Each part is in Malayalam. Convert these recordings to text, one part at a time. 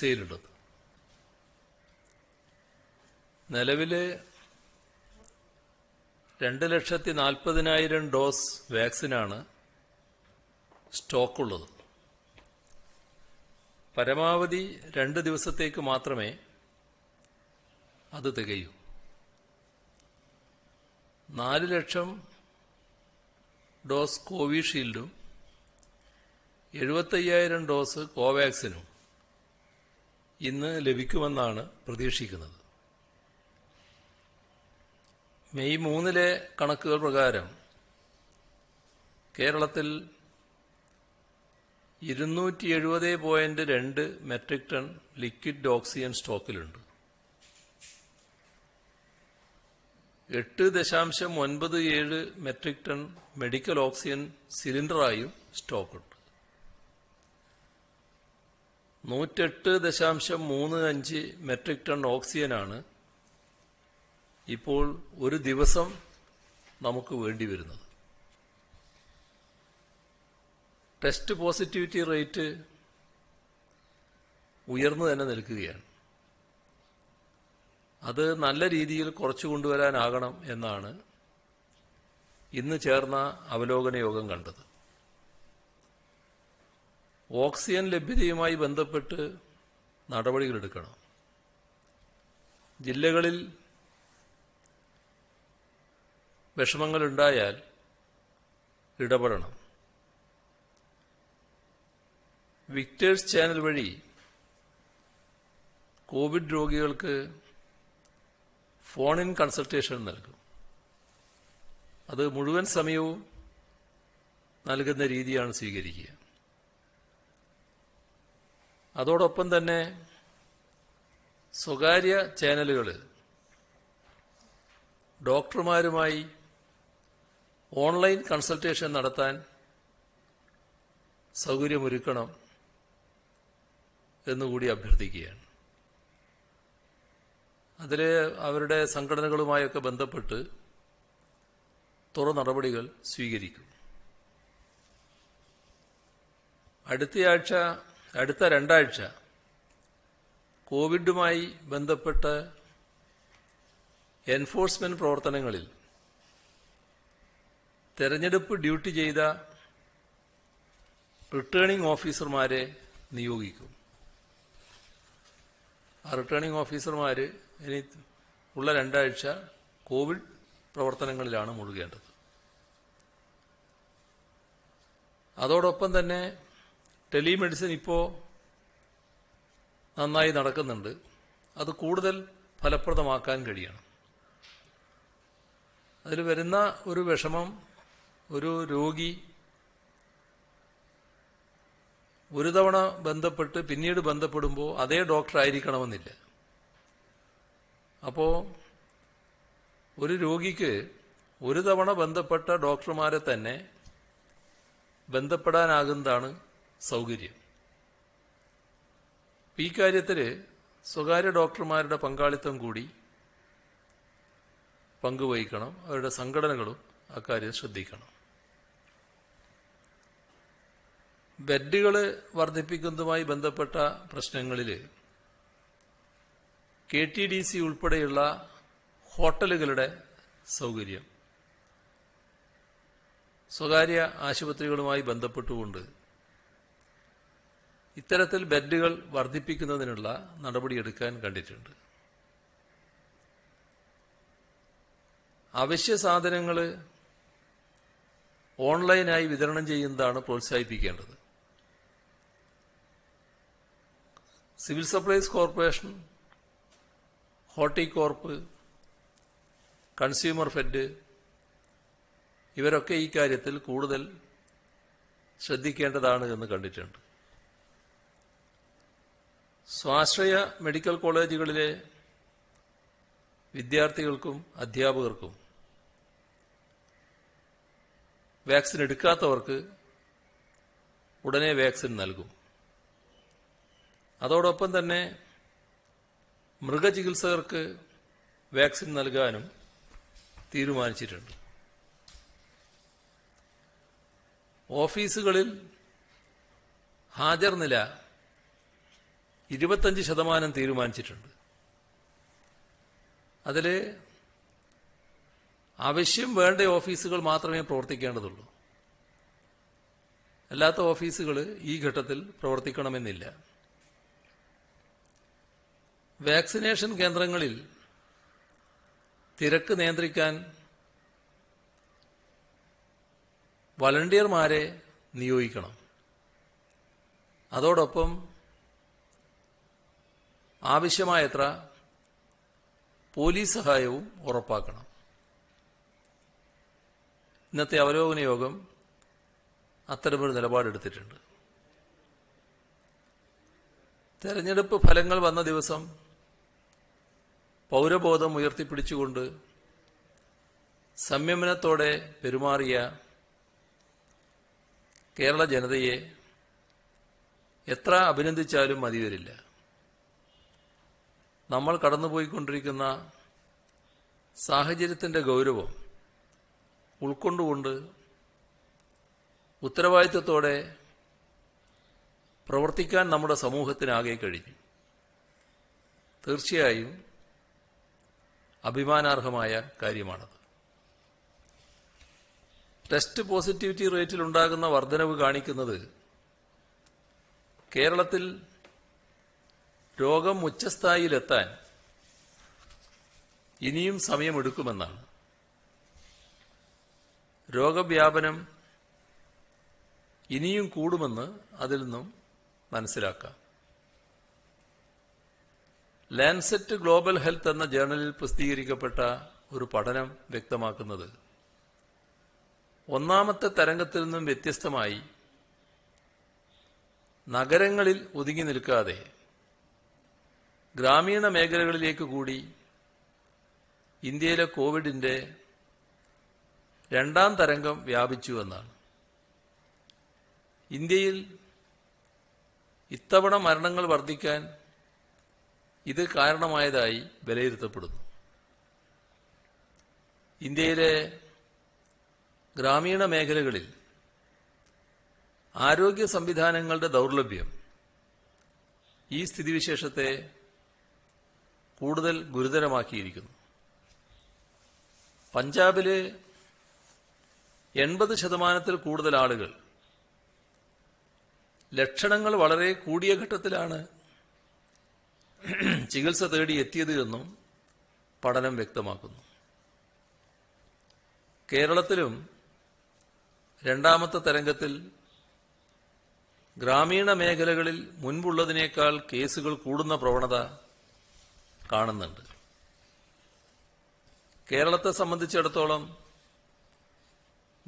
ചികിത്സയിലുള്ളത്. നിലവിൽ 2,40,000 ഡോസ് വാക്സിനാണ് സ്റ്റോക്കുള്ളത്. പരമാവധി 2 ദിവസത്തേക്ക് മാത്രമേ അത് തികയൂ. 4 ലക്ഷം ഡോസ് കോവിഷീൽഡും 75,000 ഡോസ് കോവാക്സിനും ഇന്ന് ലഭിക്കുമെന്നാണ് പ്രതീക്ഷിക്കുന്നത്. മെയ് 3 കണക്കുകൾ പ്രകാരം കേരളത്തിൽ 270.2 മെട്രിക് ടൺ ലിക്വിഡ് ഓക്സിജൻ സ്റ്റോക്കിലുണ്ട്. 8.97 മെട്രിക് ടൺ മെഡിക്കൽ ഓക്സിജൻ സിലിണ്ടറായും സ്റ്റോക്കുണ്ട്. 108.35 മെട്രിക് ടൺ ഓക്സിജനാണ് ഇപ്പോൾ ഒരു ദിവസം നമുക്ക് വേണ്ടിവരുന്നത്. ടെസ്റ്റ് പോസിറ്റിവിറ്റി റേറ്റ് ഉയർന്നു തന്നെ നിൽക്കുകയാണ്. അത് നല്ല രീതിയിൽ കുറച്ചു കൊണ്ടുവരാനാകണം എന്നാണ് ഇന്ന് ചേർന്ന അവലോകന യോഗം കണ്ടത്. ഓക്സിജൻ ലഭ്യതയുമായി ബന്ധപ്പെട്ട് നടപടികളെടുക്കണം. ജില്ലകളിൽ വിഷമങ്ങളുണ്ടായാൽ ഇടപെടണം. വിക്ടേഴ്സ് ചാനൽ വഴി കോവിഡ് രോഗികൾക്ക് ഫോൺ ഇൻ കൺസൾട്ടേഷൻ നൽകും. അത് മുഴുവൻ സമയവും നൽകുന്ന രീതിയാണ് സ്വീകരിക്കുക. അതോടൊപ്പം തന്നെ സ്വകാര്യ ചാനലുകൾ ഡോക്ടർമാരുമായി ഓൺലൈൻ കൺസൾട്ടേഷൻ നടത്താൻ സൗകര്യമൊരുക്കണം എന്നുകൂടി അഭ്യർത്ഥിക്കുകയാണ്. അതിൽ അവരുടെ സംഘടനകളുമായൊക്കെ ബന്ധപ്പെട്ട് തുടർ നടപടികൾ സ്വീകരിക്കും. അടുത്ത 2 ആഴ്ച കോവിഡുമായി ബന്ധപ്പെട്ട എൻഫോഴ്സ്മെന്റ് പ്രവർത്തനങ്ങളിൽ തെരഞ്ഞെടുപ്പ് ഡ്യൂട്ടി ചെയ്ത റിട്ടേണിംഗ് ഓഫീസർമാരെ നിയോഗിക്കും. ആ റിട്ടേണിംഗ് ഓഫീസർമാർ ഇനി ഉള്ള 2 ആഴ്ച കോവിഡ് പ്രവർത്തനങ്ങളിലാണ് മുഴുകേണ്ടത്. അതോടൊപ്പം തന്നെ ടെലിമെഡിസിൻ ഇപ്പോൾ നന്നായി നടക്കുന്നുണ്ട്. അത് കൂടുതൽ ഫലപ്രദമാക്കാൻ കഴിയണം. അതിൽ വരുന്ന ഒരു വിഷമം, ഒരു രോഗി ഒരു തവണ ബന്ധപ്പെട്ട് പിന്നീട് ബന്ധപ്പെടുമ്പോൾ അതേ ഡോക്ടർ ആയിരിക്കണമെന്നില്ല. അപ്പോൾ ഒരു രോഗിക്ക് ഒരു തവണ ബന്ധപ്പെട്ട ഡോക്ടർമാരെ തന്നെ ബന്ധപ്പെടാനാകുന്നതാണ് സൗകര്യം. ഈ കാര്യത്തിൽ സ്വകാര്യ ഡോക്ടർമാരുടെ പങ്കാളിത്തം കൂടി പങ്കുവഹിക്കണം. അവരുടെ സംഘടനകളും അക്കാര്യം ശ്രദ്ധിക്കണം. ബെഡുകൾ വർദ്ധിപ്പിക്കുന്നതുമായി ബന്ധപ്പെട്ട പ്രശ്നങ്ങളിൽ KTDC ഉൾപ്പെടെയുള്ള ഹോട്ടലുകളുടെ സൗകര്യം സ്വകാര്യ ആശുപത്രികളുമായി ബന്ധപ്പെട്ടുകൊണ്ട് ഇത്തരത്തിൽ ബെഡുകൾ വർദ്ധിപ്പിക്കുന്നതിനുള്ള നടപടിയെടുക്കാൻ കണ്ടിട്ടുണ്ട്. അവശ്യ സാധനങ്ങൾ ഓൺലൈനായി വിതരണം ചെയ്യുന്നതാണ് പ്രോത്സാഹിപ്പിക്കേണ്ടത്. Civil supplies corporation, Horticorp, consumer fed ഇവരൊക്കെ ഈ കാര്യത്തിൽ കൂടുതൽ ശ്രദ്ധിക്കേണ്ടതാണ് എന്ന് കണ്ടിട്ടുണ്ട്. സ്വാശ്രയ മെഡിക്കൽ കോളേജുകളിലെ വിദ്യാർത്ഥികൾക്കും അധ്യാപകർക്കും വാക്സിൻ എടുക്കാത്തവർക്ക് ഉടനെ വാക്സിൻ നൽകും. അതോടൊപ്പം തന്നെ മൃഗചികിത്സകർക്ക് വാക്സിൻ നൽകാനും തീരുമാനിച്ചിട്ടുണ്ട്. ഓഫീസുകളിൽ ഹാജർ നില 25% തീരുമാനിച്ചിട്ടുണ്ട്. അതിൽ ആവശ്യം വേണ്ട ഓഫീസുകൾ മാത്രമേ പ്രവർത്തിക്കേണ്ടതുള്ളൂ. അല്ലാത്ത ഓഫീസുകൾ ഈ ഘട്ടത്തിൽ പ്രവർത്തിക്കണമെന്നില്ല. വാക്സിനേഷൻ കേന്ദ്രങ്ങളിൽ തിരക്ക് നിയന്ത്രിക്കാൻ വളണ്ടിയർമാരെ നിയോഗിക്കണം. അതോടൊപ്പം ആവശ്യമായത്ര പോലീസ് സഹായവും ഉറപ്പാക്കണം. ഇന്നത്തെ അവലോകന യോഗം അത്തരമൊരു നിലപാടെടുത്തിട്ടുണ്ട്. തെരഞ്ഞെടുപ്പ് ഫലങ്ങൾ വന്ന ദിവസം പൗരബോധം ഉയർത്തിപ്പിടിച്ചുകൊണ്ട് സംയമനത്തോടെ പെരുമാറിയ കേരള ജനതയെ എത്ര അഭിനന്ദിച്ചാലും മതിവരില്ല. നമ്മൾ കടന്നുപോയിക്കൊണ്ടിരിക്കുന്ന സാഹചര്യത്തിന്റെ ഗൗരവം ഉൾക്കൊണ്ടുകൊണ്ട് ഉത്തരവാദിത്വത്തോടെ പ്രവർത്തിക്കാൻ നമ്മുടെ സമൂഹത്തിനാകെ കഴിഞ്ഞു. തീർച്ചയായും അഭിമാനാർഹമായ കാര്യമാണത്. ടെസ്റ്റ് പോസിറ്റിവിറ്റി റേറ്റിൽ ഉണ്ടാകുന്ന വർധനവ് കാണിക്കുന്നത് കേരളത്തിൽ രോഗം ഉച്ചസ്ഥായിയിലെത്താൻ ഇനിയും സമയമെടുക്കുമെന്നാണ്. രോഗവ്യാപനം ഇനിയും കൂടുമെന്ന് അതിൽ നിന്നും മനസ്സിലാക്കാം. ലാൻസെറ്റ് ഗ്ലോബൽ ഹെൽത്ത് എന്ന ജേർണലിൽ പ്രസിദ്ധീകരിക്കപ്പെട്ട ഒരു പഠനം വ്യക്തമാക്കുന്നത് ഒന്നാമത്തെ തരംഗത്തിൽ നിന്നും വ്യത്യസ്തമായി നഗരങ്ങളിൽ ഒതുങ്ങി നിൽക്കാതെ ഗ്രാമീണ മേഖലകളിലേക്ക് കൂടി ഇന്ത്യയിലെ കോവിഡിന്റെ രണ്ടാം തരംഗം വ്യാപിച്ചു എന്നാണ്. ഇന്ത്യയിൽ ഇത്തവണ മരണങ്ങൾ വർദ്ധിക്കാൻ ഇത് കാരണമായതായി വിലയിരുത്തപ്പെടുന്നു. ഇന്ത്യയിലെ ഗ്രാമീണ മേഖലകളിൽ ആരോഗ്യ സംവിധാനങ്ങളുടെ ദൗർലഭ്യം ഈ സ്ഥിതിവിശേഷത്തെ കൂടുതൽ ഗുരുതരമാക്കിയിരിക്കുന്നു. പഞ്ചാബിലെ 80% കൂടുതൽ ആളുകൾ ലക്ഷണങ്ങൾ വളരെ കൂടിയ ഘട്ടത്തിലാണ് ചികിത്സ തേടി എത്തിയത് എന്നും പഠനം വ്യക്തമാക്കുന്നു. കേരളത്തിലും രണ്ടാമത്തെ തരംഗത്തിൽ ഗ്രാമീണ മേഖലകളിൽ മുൻപുള്ളതിനേക്കാൾ കേസുകൾ കൂടുന്ന പ്രവണത കാണുന്നുണ്ട്. കേരളത്തെ സംബന്ധിച്ചിടത്തോളം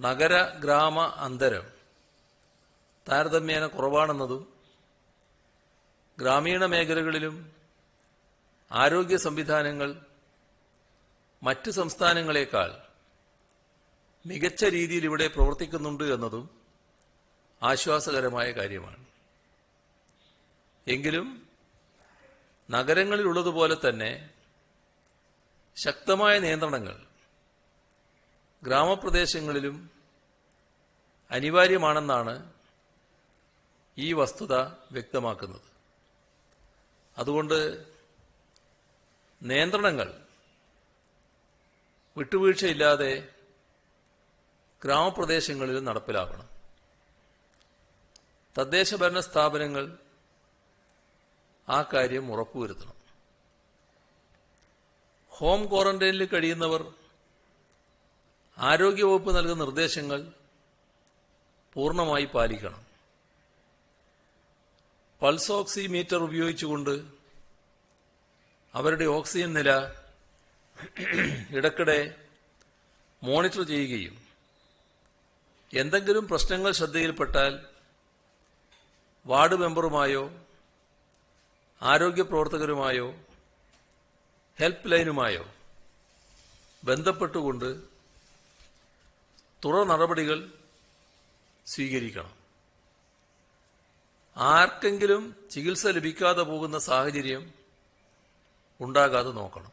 നഗര ഗ്രാമ അന്തരം താരതമ്യേന കുറവാണെന്നതും ഗ്രാമീണ മേഖലകളിലും ആരോഗ്യ സംവിധാനങ്ങൾ മറ്റ് സംസ്ഥാനങ്ങളെക്കാൾ മികച്ച രീതിയിൽ ഇവിടെ പ്രവർത്തിക്കുന്നുണ്ട് എന്നതും ആശ്വാസകരമായ കാര്യമാണ്. എങ്കിലും നഗരങ്ങളിലുള്ളതുപോലെ തന്നെ ശക്തമായ നിയന്ത്രണങ്ങൾ ഗ്രാമപ്രദേശങ്ങളിലും അനിവാര്യമാണെന്നാണ് ഈ വസ്തുത വ്യക്തമാക്കുന്നത്. അതുകൊണ്ട് നിയന്ത്രണങ്ങൾ വിട്ടുവീഴ്ചയില്ലാതെ ഗ്രാമപ്രദേശങ്ങളിലും നടപ്പിലാക്കണം. തദ്ദേശഭരണ സ്ഥാപനങ്ങൾ ആ കാര്യം ഉറപ്പുവരുത്തണം. ഹോം ക്വാറന്റൈനിൽ കഴിയുന്നവർ ആരോഗ്യവകുപ്പ് നൽകുന്ന നിർദ്ദേശങ്ങൾ പൂർണ്ണമായി പാലിക്കണം. പൾസ് ഓക്സിമീറ്റർ ഉപയോഗിച്ചുകൊണ്ട് അവരുടെ ഓക്സിജൻ നില ഇടയ്ക്കിടെ മോണിറ്റർ ചെയ്യുകയും എന്തെങ്കിലും പ്രശ്നങ്ങൾ ശ്രദ്ധയിൽപ്പെട്ടാൽ വാർഡ് മെമ്പറുമായോ ആരോഗ്യ പ്രവർത്തകരുമായോ ഹെൽപ്പ് ലൈനുമായോ ബന്ധപ്പെട്ടുകൊണ്ട് തുടർ നടപടികൾ സ്വീകരിക്കണം. ആർക്കെങ്കിലും ചികിത്സ ലഭിക്കാതെ പോകുന്ന സാഹചര്യം ഉണ്ടാകാതെ നോക്കണം.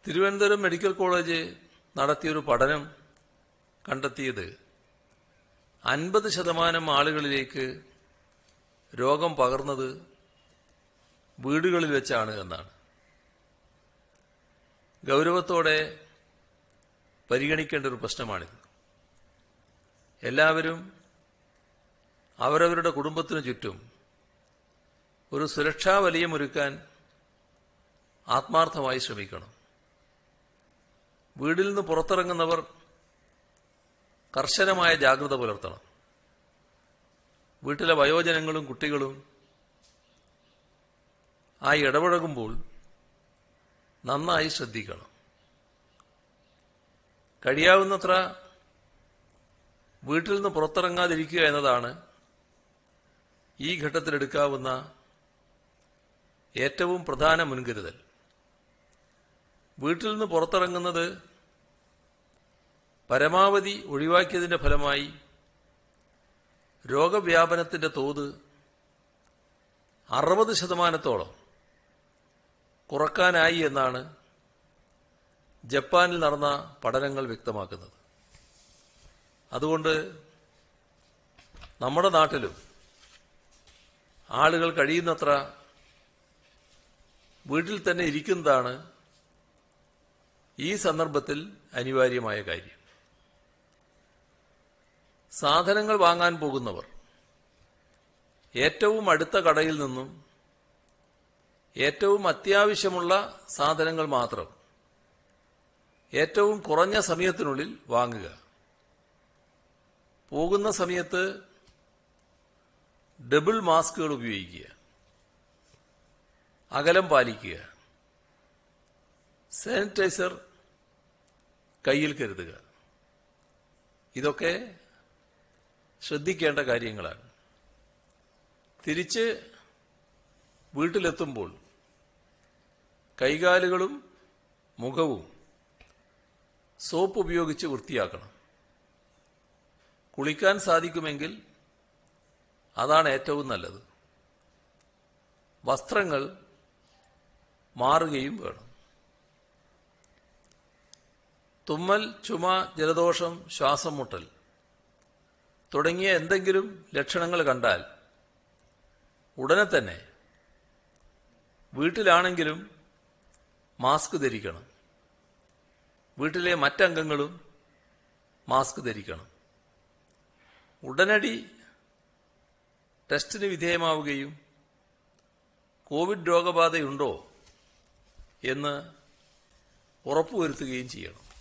തിരുവനന്തപുരം മെഡിക്കൽ കോളേജ് നടത്തിയൊരു പഠനം കണ്ടെത്തിയത് 50% ആളുകളിലേക്ക് രോഗം പകർന്നത് വീടുകളിൽ വെച്ചാണ് എന്നാണ്. ഗൗരവത്തോടെ പരിഗണിക്കേണ്ട ഒരു പ്രശ്നമാണിത്. എല്ലാവരും അവരവരുടെ കുടുംബത്തിനു ചുറ്റും ഒരു സുരക്ഷാ വലയമൊരുക്കാൻ ആത്മാർത്ഥമായി ശ്രമിക്കണം. വീട്ടിൽ നിന്ന് പുറത്തിറങ്ങുന്നവർ കർശനമായ ജാഗ്രത പുലർത്തണം. വീട്ടിലെ വയോജനങ്ങളും കുട്ടികളും ഇടപഴകുമ്പോൾ നന്നായി ശ്രദ്ധിക്കണം. കഴിയാവുന്നത്ര വീട്ടിൽ നിന്ന് പുറത്തിറങ്ങാതിരിക്കുക എന്നതാണ് ഈ ഘട്ടത്തിലെടുക്കാവുന്ന ഏറ്റവും പ്രധാന മുൻകരുതൽ. വീട്ടിൽ നിന്ന് പുറത്തിറങ്ങുന്നത് പരമാവധി ഒഴിവാക്കിയതിന്റെ ഫലമായി രോഗവ്യാപനത്തിന്റെ തോത് 60% കുറക്കാനായി എന്നാണ് ജപ്പാനിൽ നടന്ന പഠനങ്ങൾ വ്യക്തമാക്കുന്നത്. അതുകൊണ്ട് നമ്മുടെ നാട്ടിലും ആളുകൾ കഴിയുന്നത്ര വീട്ടിൽ തന്നെ ഇരിക്കുന്നതാണ് ഈ സന്ദർഭത്തിൽ അനിവാര്യമായ കാര്യം. സാധനങ്ങൾ വാങ്ങാൻ പോകുന്നവർ ഏറ്റവും അടുത്ത കടയിൽ നിന്നും ഏറ്റവും അത്യാവശ്യമുള്ള സാധനങ്ങൾ മാത്രം ഏറ്റവും കുറഞ്ഞ സമയത്തിനുള്ളിൽ വാങ്ങുക. പോകുന്ന സമയത്ത് ഡബിൾ മാസ്കുകൾ ഉപയോഗിക്കുക, അകലം പാലിക്കുക, സാനിറ്റൈസർ കയ്യിൽ കരുതുക. ഇതൊക്കെ ശ്രദ്ധിക്കേണ്ട കാര്യങ്ങളാണ്. തിരിച്ച് വീട്ടിലെത്തുമ്പോൾ കൈകാലുകളും മുഖവും സോപ്പ് ഉപയോഗിച്ച് വൃത്തിയാക്കണം. കുളിക്കാൻ സാധിക്കുമെങ്കിൽ അതാണ് ഏറ്റവും നല്ലത്. വസ്ത്രങ്ങൾ മാറുകയും വേണം. തുമ്മൽ, ചുമ, ജലദോഷം, ശ്വാസം മുട്ടൽ തുടങ്ങിയ എന്തെങ്കിലും ലക്ഷണങ്ങൾ കണ്ടാൽ ഉടനെ തന്നെ വീട്ടിലാണെങ്കിലും മാസ്ക് ധരിക്കണം. വീട്ടിലെ മറ്റംഗങ്ങളും മാസ്ക് ധരിക്കണം. ഉടനടി ടെസ്റ്റിന് വിധേയമാവുകയും കോവിഡ് രോഗബാധയുണ്ടോ എന്ന് ഉറപ്പുവരുത്തുകയും ചെയ്യണം.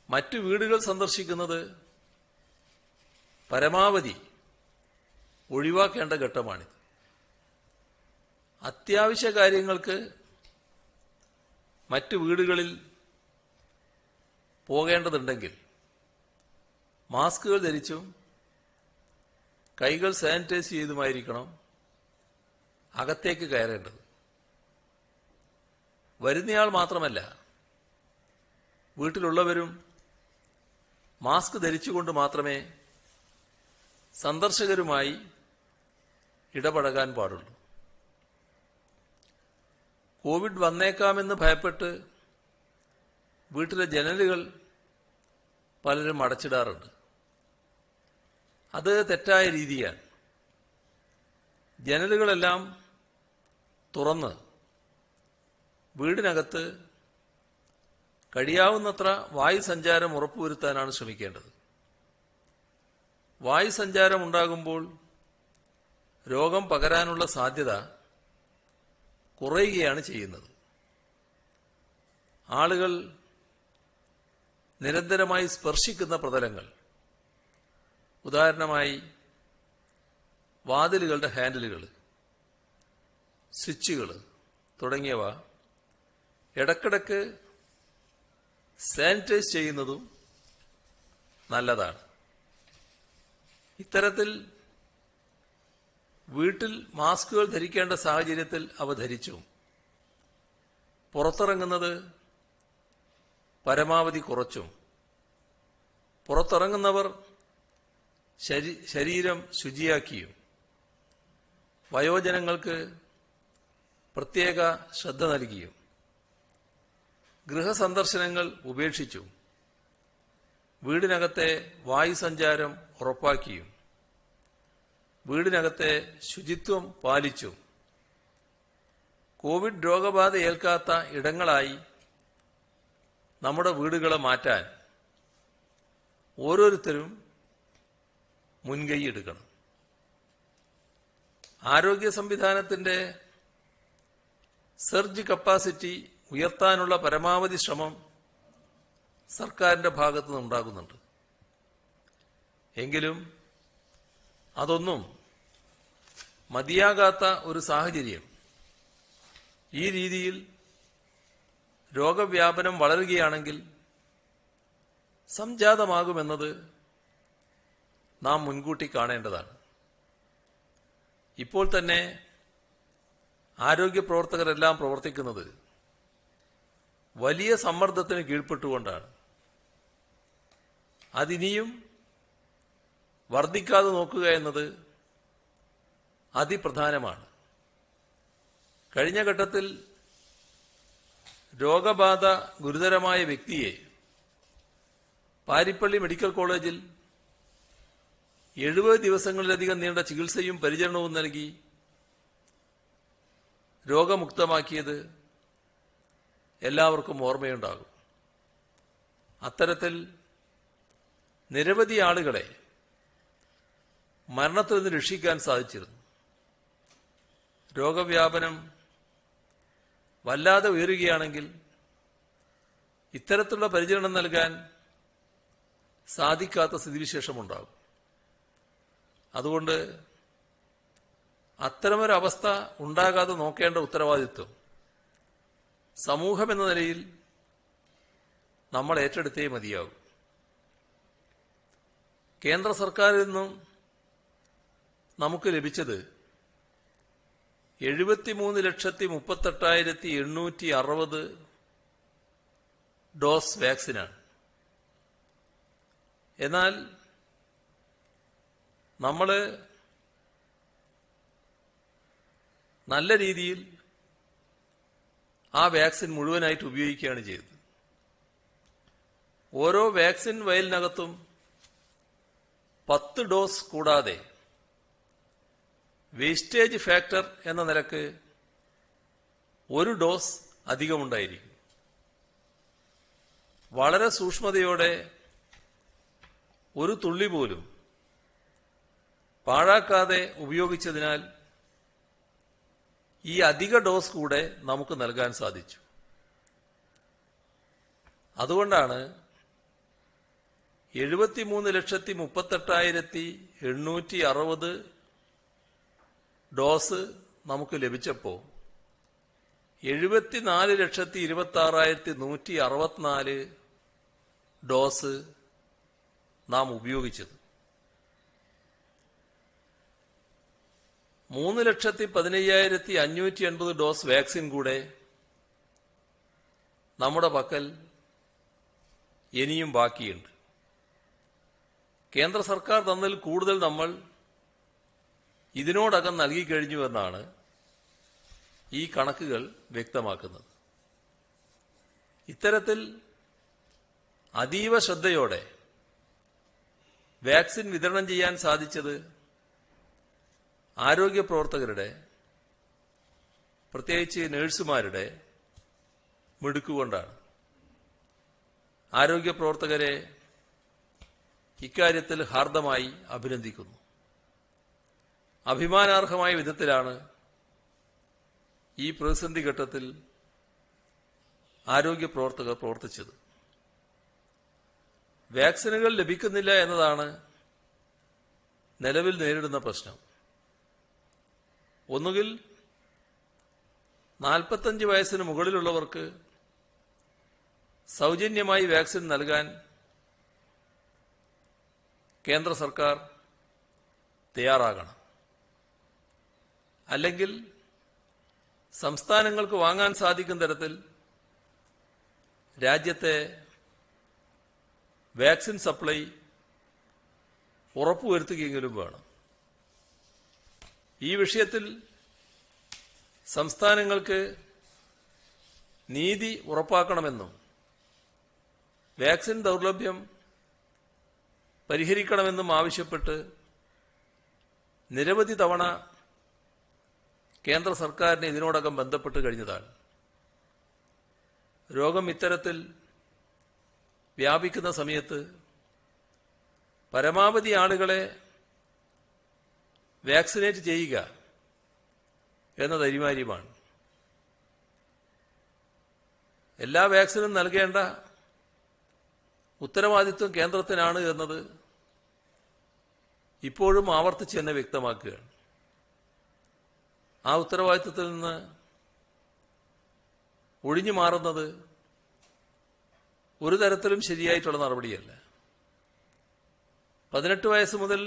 മറ്റു വീടുകൾ സന്ദർശിക്കുന്നത് പരമാവധി ഒഴിവാക്കേണ്ട ഘട്ടമാണിത്. അത്യാവശ്യ കാര്യങ്ങൾക്ക് മറ്റു വീടുകളിൽ പോകേണ്ടതുണ്ടെങ്കിൽ മാസ്കുകൾ ധരിച്ചും കൈകൾ സാനിറ്റൈസ് ചെയ്തുമായിരിക്കണം അകത്തേക്ക് കയറേണ്ടത്. വരുന്നയാൾ മാത്രമല്ല, വീട്ടിലുള്ളവരും മാസ്ക് ധരിച്ചുകൊണ്ട് മാത്രമേ സന്ദർശകരുമായി ഇടപഴകാൻ പാടുള്ളൂ. കോവിഡ് വന്നേക്കാമെന്ന് ഭയപ്പെട്ട് വീട്ടിലെ ജനലുകൾ പലരും അടച്ചിടാറുണ്ട്. അത് തെറ്റായ രീതിയാണ്. ജനലുകളെല്ലാം തുറന്ന് വീടിനകത്ത് കഴിയാവുന്നത്ര വായുസഞ്ചാരം ഉറപ്പുവരുത്താനാണ് ശ്രമിക്കേണ്ടത്. വായുസഞ്ചാരം ഉണ്ടാകുമ്പോൾ രോഗം പകരാനുള്ള സാധ്യത കുറയുകയാണ് ചെയ്യുന്നത്. ആളുകൾ നിരന്തരമായി സ്പർശിക്കുന്ന പ്രതലങ്ങൾ, ഉദാഹരണമായി വാതിലുകളുടെ ഹാൻഡിലുകൾ, സ്വിച്ചുകൾ തുടങ്ങിയവ ഇടക്കിടക്ക് സാനിറ്റൈസ് ചെയ്യുന്നതും നല്ലതാണ്. ഇത്തരത്തിൽ വീട്ടിൽ മാസ്കുകൾ ധരിക്കേണ്ട സാഹചര്യത്തിൽ അവ ധരിച്ചും പുറത്തിറങ്ങുന്നത് പരമാവധി കുറച്ചും, പുറത്തിറങ്ങുന്നവർ ശരീരം ശുചിയാക്കിയും വയോജനങ്ങൾക്ക് പ്രത്യേക ശ്രദ്ധ നൽകിയും ഗൃഹസന്ദർശനങ്ങൾ ഉപേക്ഷിച്ചും വീടിനകത്തെ വായുസഞ്ചാരം ഉറപ്പാക്കിയും വീടിനകത്തെ ശുചിത്വം പാലിച്ചും കോവിഡ് രോഗബാധ ഏൽക്കാത്ത ഇടങ്ങളായി നമ്മുടെ വീടുകളെ മാറ്റാൻ ഓരോരുത്തരും മുൻകൈയെടുക്കണം. ആരോഗ്യ സംവിധാനത്തിന്റെ സർജ് കപ്പാസിറ്റി ഉയർത്താനുള്ള പരമാവധി ശ്രമം സർക്കാരിന്റെ ഭാഗത്തു നിന്നുണ്ടാകുന്നുണ്ട്. എങ്കിലും അതൊന്നും മതിയാകാത്ത ഒരു സാഹചര്യം ഈ രീതിയിൽ രോഗവ്യാപനം വളരുകയാണെങ്കിൽ സംജാതമാകുമെന്നത് നാം മുൻകൂട്ടി കാണേണ്ടതാണ്. ഇപ്പോൾ തന്നെ ആരോഗ്യ പ്രവർത്തകരെല്ലാം പ്രവർത്തിക്കുന്നത് വലിയ സമ്മർദ്ദത്തിന് കീഴ്പ്പെട്ടുകൊണ്ടാണ്. അതിനിയും വർദ്ധിക്കാതെ നോക്കുക എന്നത് അതിപ്രധാനമാണ്. കഴിഞ്ഞ ഘട്ടത്തിൽ രോഗബാധ ഗുരുതരമായ വ്യക്തിയെ പാരിപ്പള്ളി മെഡിക്കൽ കോളേജിൽ 70 ദിവസങ്ങളിലധികം നീണ്ട ചികിത്സയും പരിചരണവും നൽകി രോഗമുക്തമാക്കിയത് എല്ലാവർക്കും ഓർമ്മയുണ്ടാകും. അത്തരത്തിൽ നിരവധി ആളുകളെ മരണത്തിൽ നിന്ന് രക്ഷിക്കാൻ സാധിച്ചിരുന്നു. രോഗവ്യാപനം വല്ലാതെ ഉയരുകയാണെങ്കിൽ ഇത്തരത്തിലുള്ള പരിചരണം നൽകാൻ സാധിക്കാത്ത സ്ഥിതിവിശേഷമുണ്ടാകും. അതുകൊണ്ട് അത്തരമൊരവസ്ഥ ഉണ്ടാകാതെ നോക്കേണ്ട ഉത്തരവാദിത്വം സമൂഹമെന്ന നിലയിൽ നമ്മൾ ഏറ്റെടുത്തേ മതിയാകും. കേന്ദ്ര സർക്കാരിൽ നിന്നും നമുക്ക് ലഭിച്ചത് 73,38,860 ഡോസ് വാക്സിനാണ്. എന്നാൽ നമ്മൾ നല്ല രീതിയിൽ ആ വാക്സിൻ മുഴുവനായിട്ട് ഉപയോഗിക്കുകയാണ് ചെയ്തത്. ഓരോ വാക്സിൻ വയലിനകത്തും 10 ഡോസ് കൂടാതെ വേസ്റ്റേജ് ഫാക്ടർ എന്ന നിലക്ക് 1 ഡോസ് അധികമുണ്ടായിരിക്കും. വളരെ സൂക്ഷ്മതയോടെ ഒരു തുള്ളി പോലും പാഴാക്കാതെ ഉപയോഗിച്ചതിനാൽ ഈ അധിക ഡോസ് കൂടെ നമുക്ക് നൽകാൻ സാധിച്ചു. അതുകൊണ്ടാണ് 73,38,860 ഡോസ് നമുക്ക് ലഭിച്ചപ്പോൾ 74,26,164 ഡോസ് നാം ഉപയോഗിച്ചത്. 3,15,580 ഡോസ് വാക്സിൻ കൂടെ നമ്മുടെ പക്കൽ ഇനിയും ബാക്കിയുണ്ട്. കേന്ദ്ര സർക്കാർ തന്നതിൽ കൂടുതൽ നമ്മൾ ഇതിനോടകം നൽകിക്കഴിഞ്ഞുവെന്നാണ് ഈ കണക്കുകൾ വ്യക്തമാക്കുന്നത്. ഇത്തരത്തിൽ അതീവ ശ്രദ്ധയോടെ വാക്സിൻ വിതരണം ചെയ്യാൻ സാധിച്ചത് ആരോഗ്യ പ്രവർത്തകരുടെ, പ്രത്യേകിച്ച് നഴ്സുമാരുടെ മിടുക്കുകൊണ്ടാണ്. ആരോഗ്യ പ്രവർത്തകരെ ഇക്കാര്യത്തിൽ ഹാർദമായി അഭിനന്ദിക്കുന്നു. അഭിമാനാർഹമായ വിധത്തിലാണ് ഈ പ്രതിസന്ധി ഘട്ടത്തിൽ ആരോഗ്യ പ്രവർത്തകർ പ്രവർത്തിച്ചത്. വാക്സിനുകൾ ലഭിക്കുന്നില്ല എന്നതാണ് നിലവിൽ നേരിടുന്ന പ്രശ്നം. ഒന്നുകിൽ 45 വയസ്സിന് മുകളിലുള്ളവർക്ക് സൗജന്യമായി വാക്സിൻ നൽകാൻ കേന്ദ്ര സർക്കാർ തയ്യാറാകണം. അല്ലെങ്കിൽ സംസ്ഥാനങ്ങൾക്ക് വാങ്ങാൻ സാധിക്കുന്ന തരത്തിൽ രാജ്യത്തെ വാക്സിൻ സപ്ലൈ ഉറപ്പുവരുത്തുകയെങ്കിലും വേണം. ഈ വിഷയത്തിൽ സംസ്ഥാനങ്ങൾക്ക് നീതി ഉറപ്പാക്കണമെന്നും വാക്സിൻ ദൗർലഭ്യം പരിഹരിക്കണമെന്നും ആവശ്യപ്പെട്ട് നിരവധി തവണ കേന്ദ്ര സർക്കാരിനെ ഇതിനോടകം ബന്ധപ്പെട്ട് കഴിഞ്ഞതാണ്. രോഗം ഇത്തരത്തിൽ വ്യാപിക്കുന്ന സമയത്ത് പരമാവധി ആളുകളെ വാക്സിനേറ്റ് ചെയ്യുക എന്നത് അനിവാര്യമാണ്. എല്ലാ വാക്സിനും നൽകേണ്ട ഉത്തരവാദിത്വം കേന്ദ്രത്തിനാണ് എന്നത് ഇപ്പോഴും ആവർത്തിച്ച് തന്നെ വ്യക്തമാക്കുകയാണ്. ആ ഉത്തരവാദിത്വത്തിൽ നിന്ന് ഒഴിഞ്ഞു മാറുന്നത് ഒരു തരത്തിലും ശരിയായിട്ടുള്ള നടപടിയല്ല. 18 വയസ്സ് മുതൽ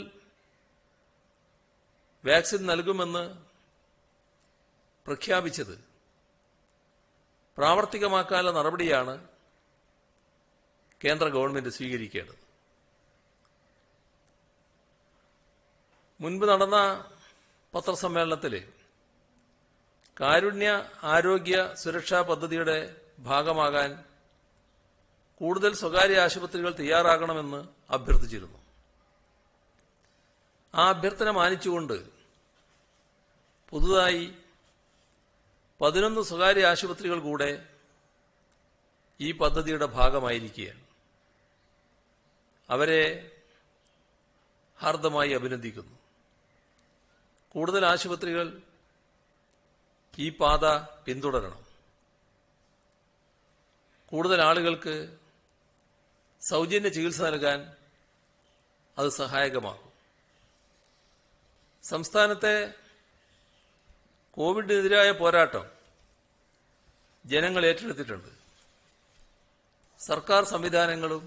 വാക്സിൻ നൽകുമെന്ന് പ്രഖ്യാപിച്ചത് പ്രാവർത്തികമാക്കാനുള്ള നടപടിയാണ് കേന്ദ്ര ഗവൺമെന്റ് സ്വീകരിക്കേണ്ടത്. മുൻപ് നടന്ന പത്രസമ്മേളനത്തിൽ കാരുണ്യ ആരോഗ്യ സുരക്ഷാ പദ്ധതിയുടെ ഭാഗമാകാൻ കൂടുതൽ സ്വകാര്യ ആശുപത്രികൾ തയ്യാറാകണമെന്ന് അഭ്യർത്ഥിച്ചിരുന്നു. ആ അഭ്യർത്ഥന മാനിച്ചുകൊണ്ട് പുതുതായി 11 സ്വകാര്യ ആശുപത്രികൾ കൂടെ ഈ പദ്ധതിയുടെ ഭാഗമായിരിക്കുകയാണ്. അവരെ ഹാർദമായി അഭിനന്ദിക്കുന്നു. കൂടുതൽ ആശുപത്രികൾ ഈ പാത പിന്തുടരണം. കൂടുതൽ ആളുകൾക്ക് സൗജന്യ ചികിത്സ നൽകാൻ അത് സഹായകമാകും. സംസ്ഥാനത്തെ കോവിഡിനെതിരായ പോരാട്ടം ജനങ്ങൾ ഏറ്റെടുത്തിട്ടുണ്ട്. സർക്കാർ സംവിധാനങ്ങളും